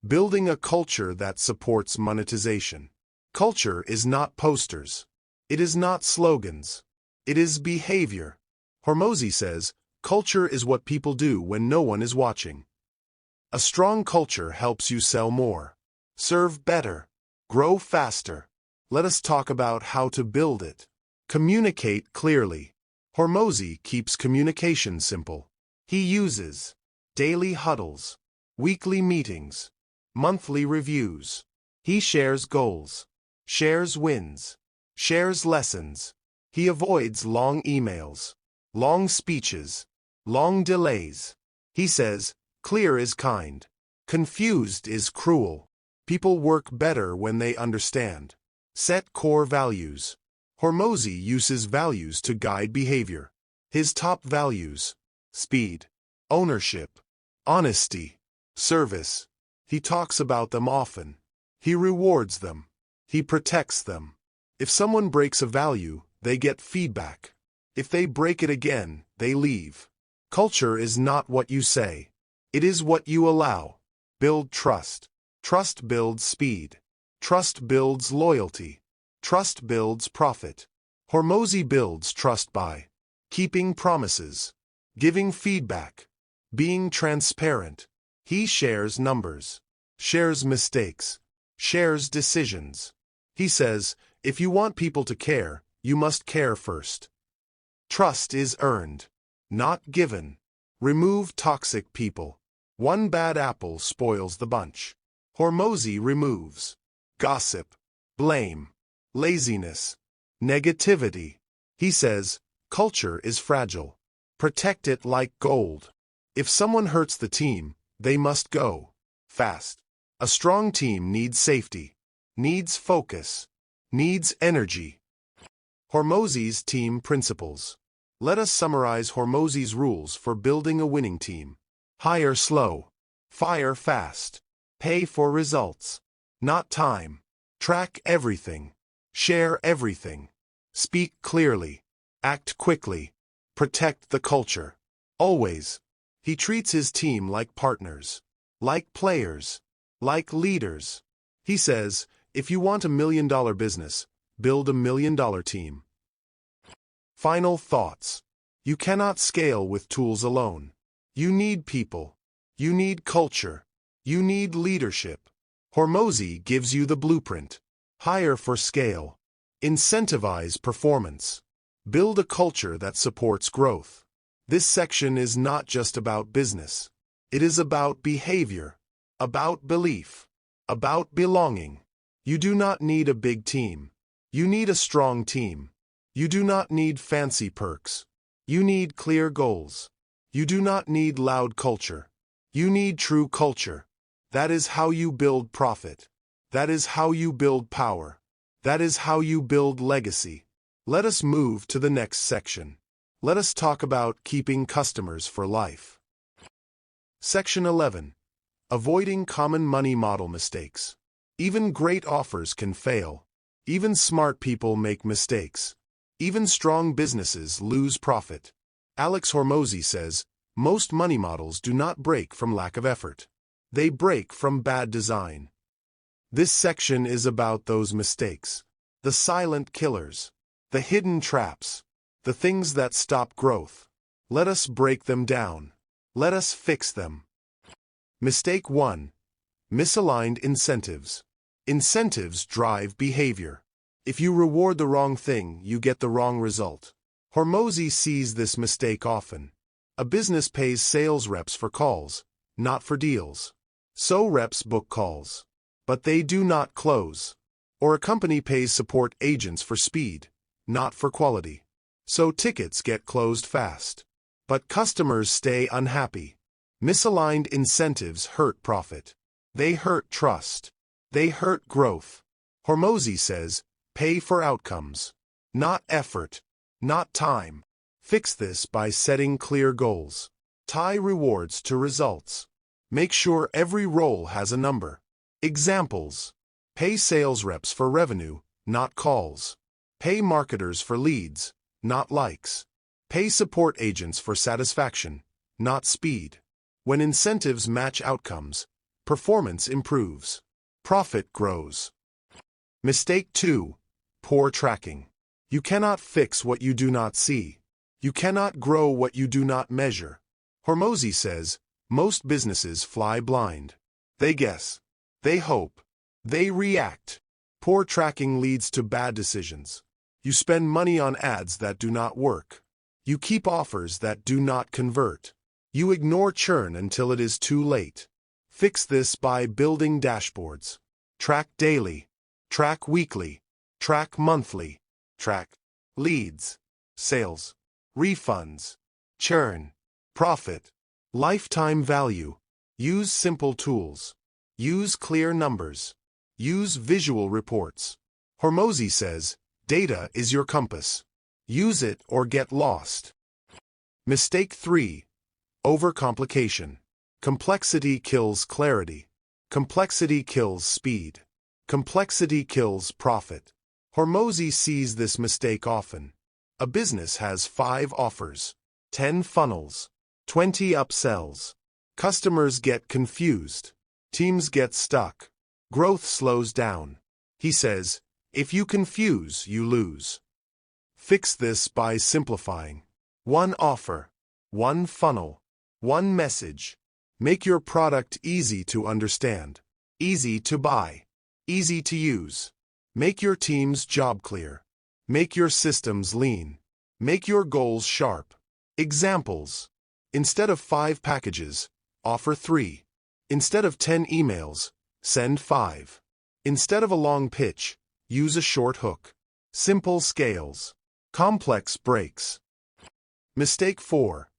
Building a culture that supports monetization. Culture is not posters. It is not slogans. It is behavior. Hormozi says, culture is what people do when no one is watching. A strong culture helps you sell more, serve better, grow faster. Let us talk about how to build it. Communicate clearly. Hormozi keeps communication simple. He uses daily huddles, weekly meetings, monthly reviews. He shares goals, shares wins, shares lessons. He avoids long emails, long speeches, long delays. He says, clear is kind, confused is cruel. People work better when they understand. Set core values. Hormozi uses values to guide behavior. His top values: speed, ownership, honesty, service. He talks about them often. He rewards them. He protects them. If someone breaks a value, they get feedback. If they break it again, they leave. Culture is not what you say. It is what you allow. Build trust. Trust builds speed. Trust builds loyalty. Trust builds profit. Hormozi builds trust by keeping promises, giving feedback, being transparent. He shares numbers, shares mistakes, shares decisions. He says, if you want people to care, you must care first. Trust is earned, not given. Remove toxic people. One bad apple spoils the bunch. Hormozi removes gossip, blame, laziness, negativity. He says, culture is fragile. Protect it like gold. If someone hurts the team, they must go fast. A strong team needs safety, needs focus, needs energy. Hormozi's team principles. Let us summarize Hormozi's rules for building a winning team. Hire slow, fire fast, pay for results, not time. Track everything, share everything, speak clearly, act quickly, protect the culture. Always. He treats his team like partners, like players, like leaders. He says, if you want $1 million business, build $1 million team. Final thoughts. You cannot scale with tools alone. You need people. You need culture. You need leadership. Hormozi gives you the blueprint. Hire for scale. Incentivize performance. Build a culture that supports growth. This section is not just about business. It is about behavior, about belief, about belonging. You do not need a big team. You need a strong team. You do not need fancy perks. You need clear goals. You do not need loud culture. You need true culture. That is how you build profit. That is how you build power. That is how you build legacy. Let us move to the next section. Let us talk about keeping customers for life. Section 11. Avoiding common money model mistakes. Even great offers can fail. Even smart people make mistakes. Even strong businesses lose profit. Alex Hormozi says, most money models do not break from lack of effort. They break from bad design. This section is about those mistakes. The silent killers. The hidden traps. The things that stop growth. Let us break them down. Let us fix them. Mistake 1. Misaligned incentives. Incentives drive behavior. If you reward the wrong thing, you get the wrong result. Hormozi sees this mistake often. A business pays sales reps for calls, not for deals. So reps book calls, but they do not close. Or a company pays support agents for speed, not for quality. So tickets get closed fast. But customers stay unhappy. Misaligned incentives hurt profit. They hurt trust. They hurt growth. Hormozi says, pay for outcomes, not effort, not time. Fix this by setting clear goals. Tie rewards to results. Make sure every role has a number. Examples: pay sales reps for revenue, not calls. Pay marketers for leads, not likes. Pay support agents for satisfaction, not speed. When incentives match outcomes, performance improves. Profit grows. Mistake 2. Poor tracking. You cannot fix what you do not see. You cannot grow what you do not measure. Hormozi says, most businesses fly blind. They guess. They hope. They react. Poor tracking leads to bad decisions. You spend money on ads that do not work. You keep offers that do not convert. You ignore churn until it is too late. Fix this by building dashboards. Track daily. Track weekly. Track monthly. Track leads, sales, refunds, churn, profit, lifetime value. Use simple tools. Use clear numbers. Use visual reports. Hormozi says, data is your compass. Use it or get lost. Mistake 3. Overcomplication. Complexity kills clarity. Complexity kills speed. Complexity kills profit. Hormozi sees this mistake often. A business has 5 offers, 10 funnels, 20 upsells. Customers get confused. Teams get stuck. Growth slows down. He says, if you confuse, you lose. Fix this by simplifying. 1 offer, 1 funnel, 1 message. Make your product easy to understand, easy to buy, easy to use. Make your team's job clear. Make your systems lean. Make your goals sharp. Examples: instead of 5 packages, offer 3. Instead of 10 emails, send 5. Instead of a long pitch, use a short hook. Simple scales. Complex breaks. Mistake 4.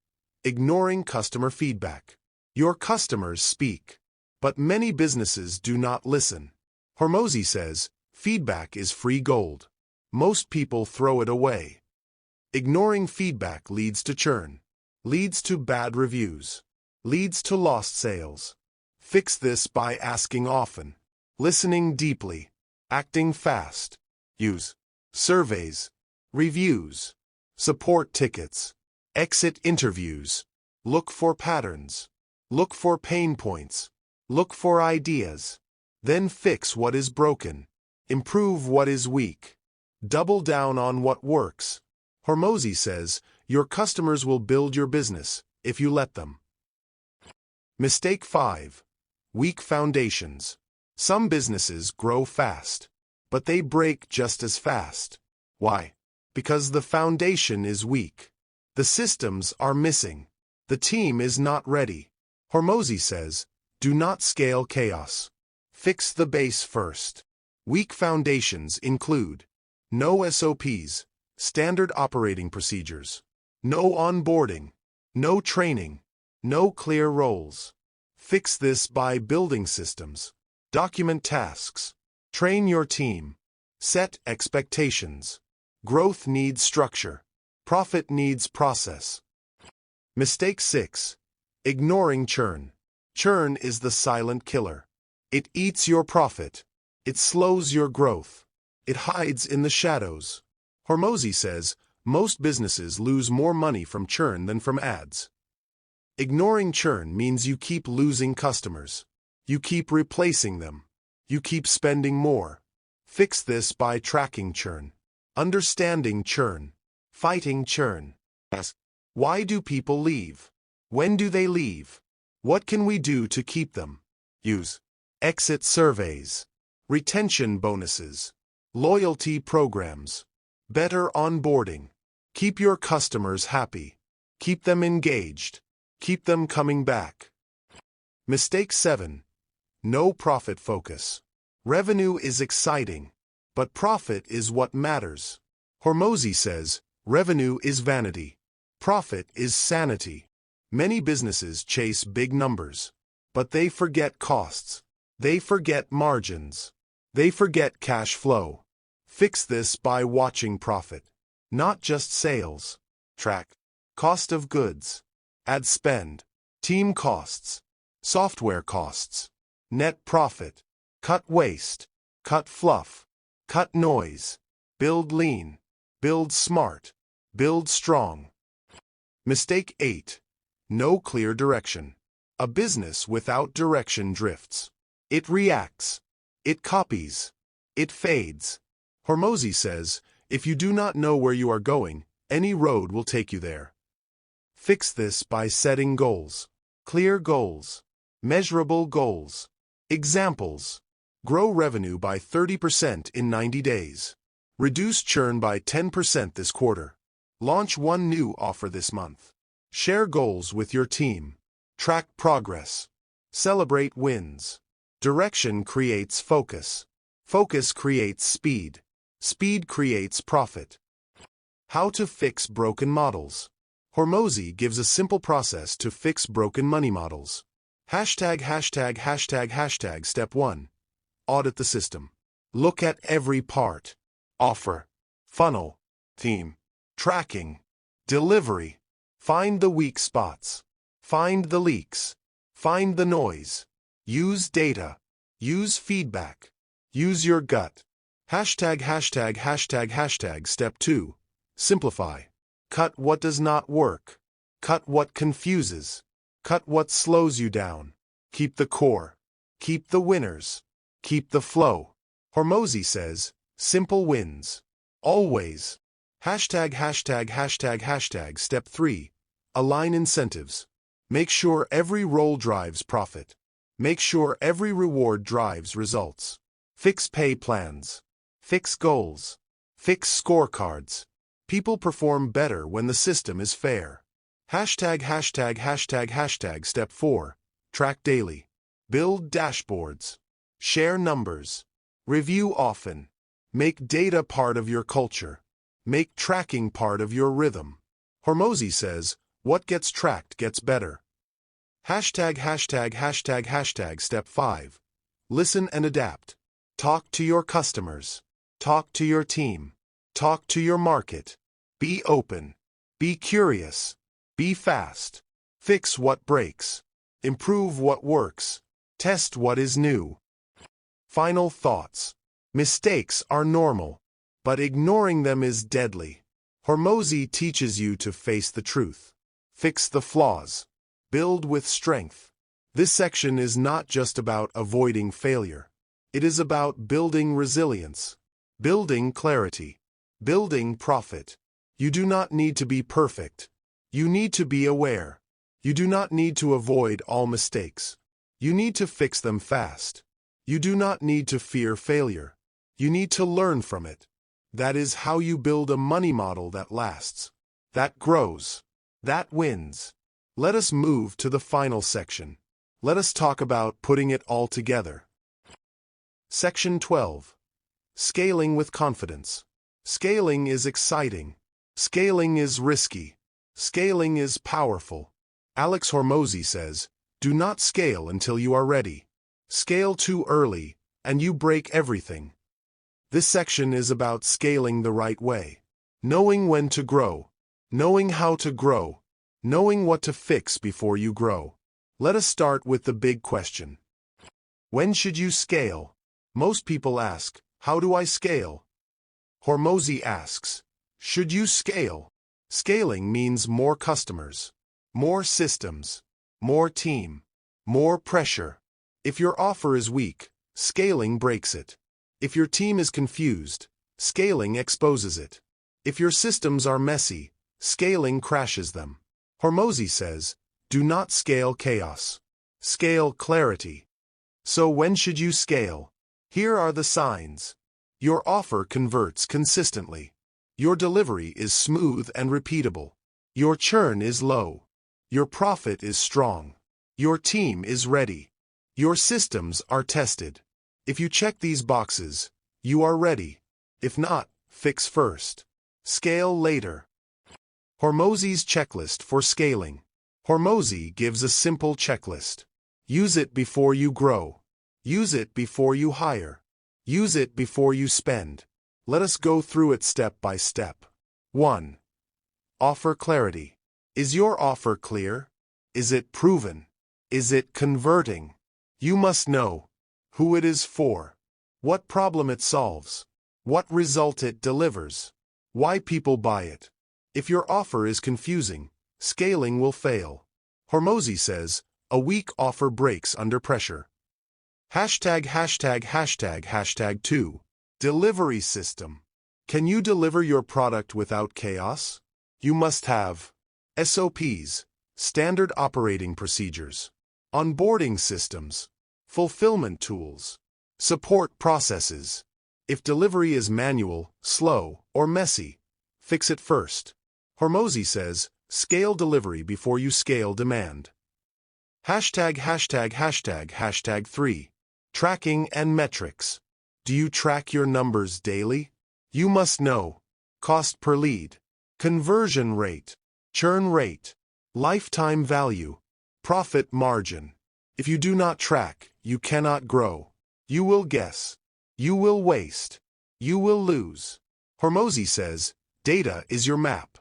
Ignoring customer feedback. Your customers speak, but many businesses do not listen. Hormozi says, feedback is free gold. Most people throw it away. Ignoring feedback leads to churn, leads to bad reviews, leads to lost sales. Fix this by asking often, listening deeply, acting fast. Use surveys, reviews, support tickets, exit interviews. Look for patterns. Look for pain points. Look for ideas. Then fix what is broken. Improve what is weak. Double down on what works. Hormozi says, your customers will build your business if you let them. Mistake 5. Weak foundations. Some businesses grow fast, but they break just as fast. Why? Because the foundation is weak. The systems are missing. The team is not ready. Hormozi says, do not scale chaos. Fix the base first. Weak foundations include no SOPs, standard operating procedures, no onboarding, no training, no clear roles. Fix this by building systems. Document tasks. Train your team. Set expectations. Growth needs structure. Profit needs process. Mistake 6. Ignoring churn. Churn is the silent killer. It eats your profit. It slows your growth. It hides in the shadows. Hormozi says, most businesses lose more money from churn than from ads. Ignoring churn means you keep losing customers. You keep replacing them. You keep spending more. Fix this by tracking churn, understanding churn, fighting churn. Ask, why do people leave? When do they leave? What can we do to keep them? Use exit surveys, retention bonuses, loyalty programs, better onboarding. Keep your customers happy. Keep them engaged. Keep them coming back. Mistake 7. No profit focus. Revenue is exciting, but profit is what matters. Hormozi says, revenue is vanity. Profit is sanity. Many businesses chase big numbers, but they forget costs. They forget margins. They forget cash flow. Fix this by watching profit, not just sales. Track cost of goods, ad spend, team costs, software costs, net profit. Cut waste, cut fluff, cut noise. Build lean, build smart, build strong. Mistake 8. No clear direction. A business without direction drifts. It reacts. It copies. It fades. Hormozi says, if you do not know where you are going, any road will take you there. Fix this by setting goals. Clear goals. Measurable goals. Examples. Grow revenue by 30% in 90 days. Reduce churn by 10% this quarter. Launch one new offer this month. Share goals with your team. Track progress. Celebrate wins. Direction creates focus. Focus creates speed. Speed creates profit. How to fix broken models. Hormozi gives a simple process to fix broken money models. Step 1. Audit the system. Look at every part. Offer, funnel, theme, tracking, delivery. Find the weak spots. Find the leaks. Find the noise. Use data. Use feedback. Use your gut. Step 2. Simplify. Cut what does not work. Cut what confuses. Cut what slows you down. Keep the core. Keep the winners. Keep the flow. Hormozi says, simple wins. Always. Step 3. Align incentives. Make sure every role drives profit. Make sure every reward drives results. Fix pay plans. Fix goals. Fix scorecards. People perform better when the system is fair. Step 4. Track daily. Build dashboards. Share numbers. Review often. Make data part of your culture. Make tracking part of your rhythm. Hormozi says, what gets tracked gets better. Step 5. Listen and adapt. Talk to your customers. Talk to your team. Talk to your market. Be open. Be curious. Be fast. Fix what breaks. Improve what works. Test what is new. Final thoughts. Mistakes are normal, but ignoring them is deadly. Hormozi teaches you to face the truth. Fix the flaws. Build with strength. This section is not just about avoiding failure. It is about building resilience, building clarity, building profit. You do not need to be perfect. You need to be aware. You do not need to avoid all mistakes. You need to fix them fast. You do not need to fear failure. You need to learn from it. That is how you build a money model that lasts, that grows, that wins. Let us move to the final section. Let us talk about putting it all together. Section 12. Scaling with confidence. Scaling is exciting. Scaling is risky. Scaling is powerful. Alex Hormozi says, do not scale until you are ready. Scale too early, and you break everything. This section is about scaling the right way. Knowing when to grow. Knowing how to grow. Knowing what to fix before you grow. Let us start with the big question. When should you scale? Most people ask, how do I scale? Hormozi asks, should you scale? Scaling means more customers, more systems, more team, more pressure. If your offer is weak, scaling breaks it. If your team is confused, scaling exposes it. If your systems are messy, scaling crashes them. Hormozi says, do not scale chaos. Scale clarity. So when should you scale? Here are the signs. Your offer converts consistently. Your delivery is smooth and repeatable. Your churn is low. Your profit is strong. Your team is ready. Your systems are tested. If you check these boxes, you are ready. If not, fix first. Scale later. Hormozi's checklist for scaling. Hormozi gives a simple checklist. Use it before you grow. Use it before you hire. Use it before you spend. Let us go through it step by step. 1. Offer clarity. Is your offer clear? Is it proven? Is it converting? You must know who it is for, what problem it solves, what result it delivers, why people buy it. If your offer is confusing, scaling will fail. Hormozi says, a weak offer breaks under pressure. ######2. Delivery system. Can you deliver your product without chaos? You must have SOPs, standard operating procedures, onboarding systems, fulfillment tools, support processes. If delivery is manual, slow, or messy, fix it first. Hormozi says, scale delivery before you scale demand. #####3. Tracking and metrics. Do you track your numbers daily? You must know cost per lead, conversion rate, churn rate, lifetime value, profit margin. If you do not track, you cannot grow. You will guess. You will waste. You will lose. Hormozi says, data is your map.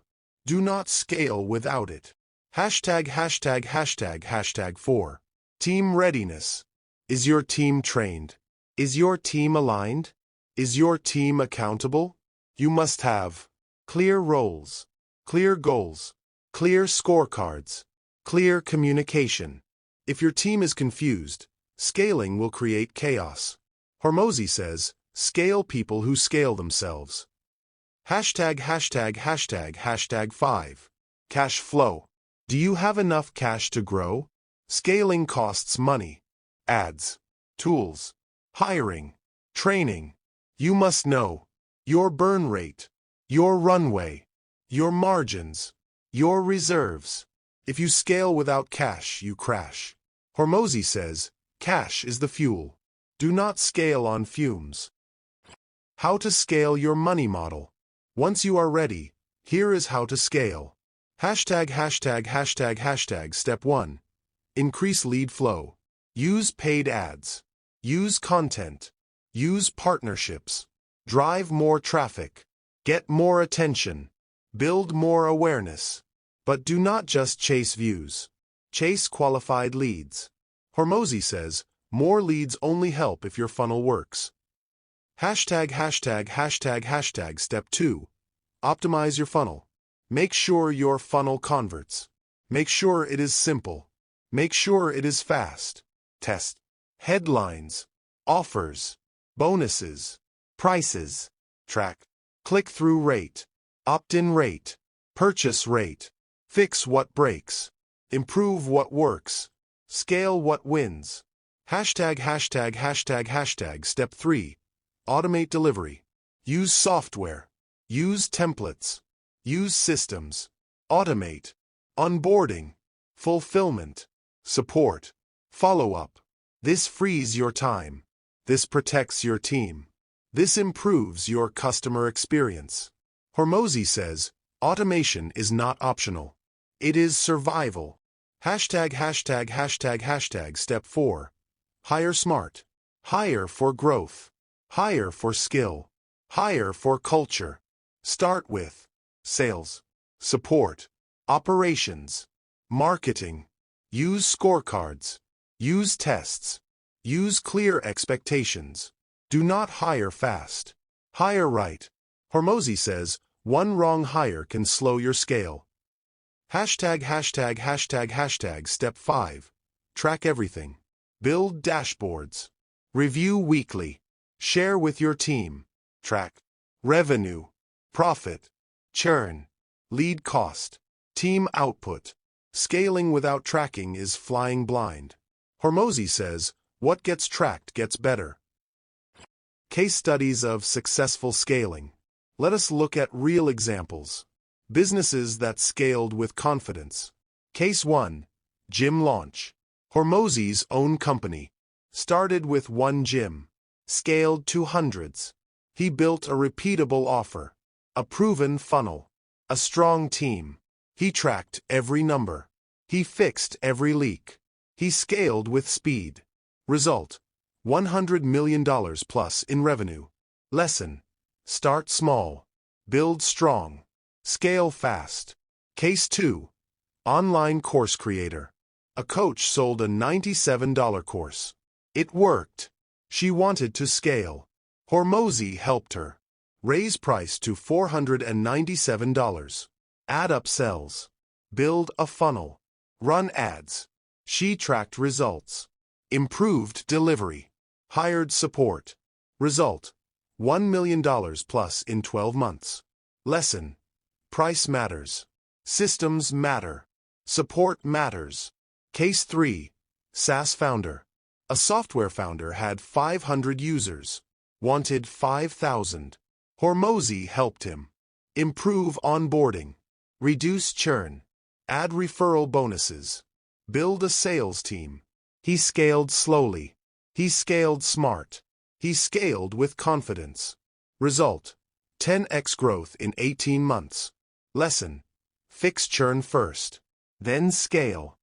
Do not scale without it. #####4. Team readiness. Is your team trained? Is your team aligned? Is your team accountable? You must have clear roles, clear goals, clear scorecards, clear communication. If your team is confused, scaling will create chaos. Hormozi says, scale people who scale themselves. ####5. Cash flow. Do you have enough cash to grow? Scaling costs money. Ads, tools, hiring, training. You must know your burn rate, your runway, your margins, your reserves. If you scale without cash, you crash. Hormozi says, cash is the fuel. Do not scale on fumes. How to scale your money model. Once you are ready, here is how to scale. #####. Step 1. Increase lead flow. Use paid ads. Use content. Use partnerships. Drive more traffic. Get more attention. Build more awareness. But do not just chase views. Chase qualified leads. Hormozi says, more leads only help if your funnel works. Step 2. Optimize your funnel. Make sure your funnel converts. Make sure it is simple. Make sure it is fast. Test headlines, offers, bonuses, prices. Track click-through rate, opt-in rate, purchase rate. Fix what breaks. Improve what works. Scale what wins. Step 3. Automate delivery. Use software. Use templates. Use systems. Automate. Onboarding. Fulfillment. Support. Follow-up. This frees your time. This protects your team. This improves your customer experience. Hormozi says, automation is not optional. It is survival. Step 4. Hire smart. Hire for growth. Hire for skill. Hire for culture. Start with sales, support, operations, marketing. Use scorecards. Use tests. Use clear expectations. Do not hire fast. Hire right. Hormozi says, one wrong hire can slow your scale. Step 5. Track everything. Build dashboards. Review weekly. Share with your team. Track revenue, profit, churn, lead cost, team output. Scaling without tracking is flying blind. Hormozi says, what gets tracked gets better. Case studies of successful scaling. Let us look at real examples. Businesses that scaled with confidence. Case 1. Gym launch. Hormozi's own company. Started with one gym. Scaled to hundreds. He built a repeatable offer. A proven funnel. A strong team. He tracked every number. He fixed every leak. He scaled with speed. Result: $100 million plus in revenue. Lesson: start small, build strong, scale fast. Case 2. Online course creator. A coach sold a $97 course. It worked. She wanted to scale. Hormozi helped her. Raise price to $497. Add upsells. Build a funnel. Run ads. She tracked results. Improved delivery. Hired support. Result: $1 million plus in 12 months. Lesson: price matters. Systems matter. Support matters. Case 3. SaaS founder. A software founder had 500 users. Wanted 5,000. Hormozi helped him. Improve onboarding. Reduce churn. Add referral bonuses. Build a sales team. He scaled slowly. He scaled smart. He scaled with confidence. Result: 10x growth in 18 months. Lesson: fix churn first, then scale.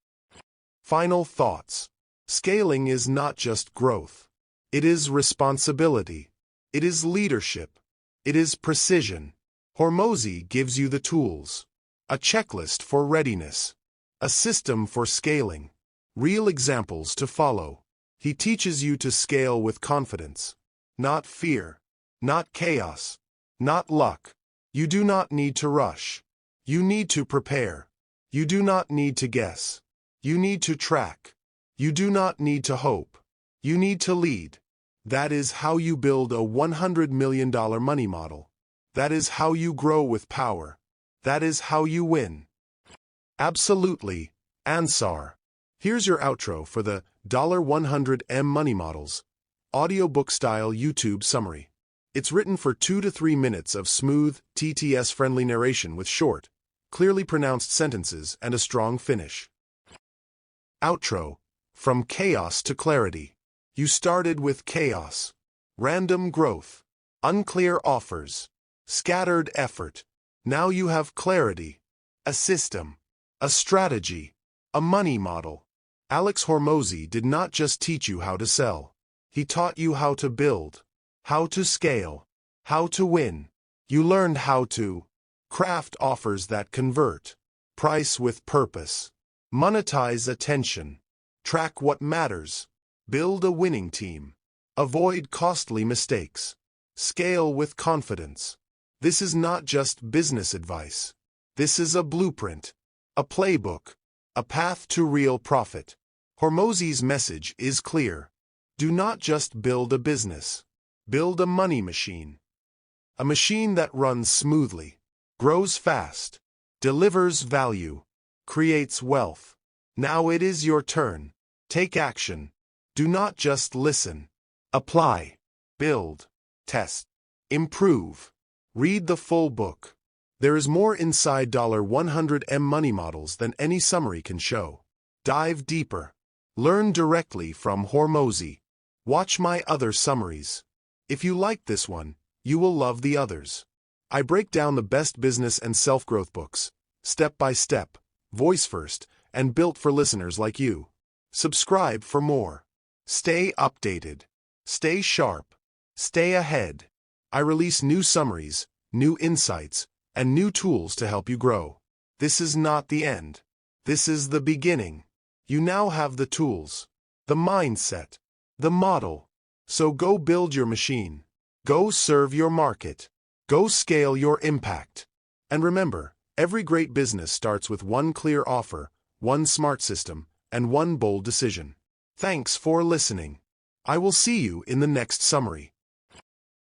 Final thoughts. Scaling is not just growth. It is responsibility. It is leadership. It is precision. Hormozi gives you the tools. A checklist for readiness. A system for scaling. Real examples to follow. He teaches you to scale with confidence. Not fear. Not chaos. Not luck. You do not need to rush. You need to prepare. You do not need to guess. You need to track. You do not need to hope. You need to lead. That is how you build a $100 million money model. That is how you grow with power. That is how you win. Absolutely, Ansar. Here's your outro for the $100M Money Models audiobook-style YouTube summary. It's written for 2 to 3 minutes of smooth, TTS-friendly narration with short, clearly pronounced sentences and a strong finish. Outro. From chaos to clarity. You started with chaos. Random growth. Unclear offers. Scattered effort. Now you have clarity. A system. A strategy. A money model. Alex Hormozi did not just teach you how to sell. He taught you how to build, how to scale, how to win. You learned how to craft offers that convert, price with purpose, monetize attention, track what matters, build a winning team, avoid costly mistakes, scale with confidence. This is not just business advice. This is a blueprint, a playbook, a path to real profit. Hormozi's message is clear. Do not just build a business. Build a money machine. A machine that runs smoothly, grows fast, delivers value, creates wealth. Now it is your turn. Take action. Do not just listen. Apply. Build. Test. Improve. Read the full book. There is more inside $100M money models than any summary can show. Dive deeper. Learn directly from Hormozi. Watch my other summaries. If you liked this one, you will love the others. I break down the best business and self-growth books, step by step, voice first, and built for listeners like you. Subscribe for more. Stay updated. Stay sharp. Stay ahead. I release new summaries, new insights, and new tools to help you grow. This is not the end. This is the beginning. You now have the tools, the mindset, the model. So go build your machine. Go serve your market. Go scale your impact. And remember, every great business starts with one clear offer, one smart system, and one bold decision. Thanks for listening. I will see you in the next summary.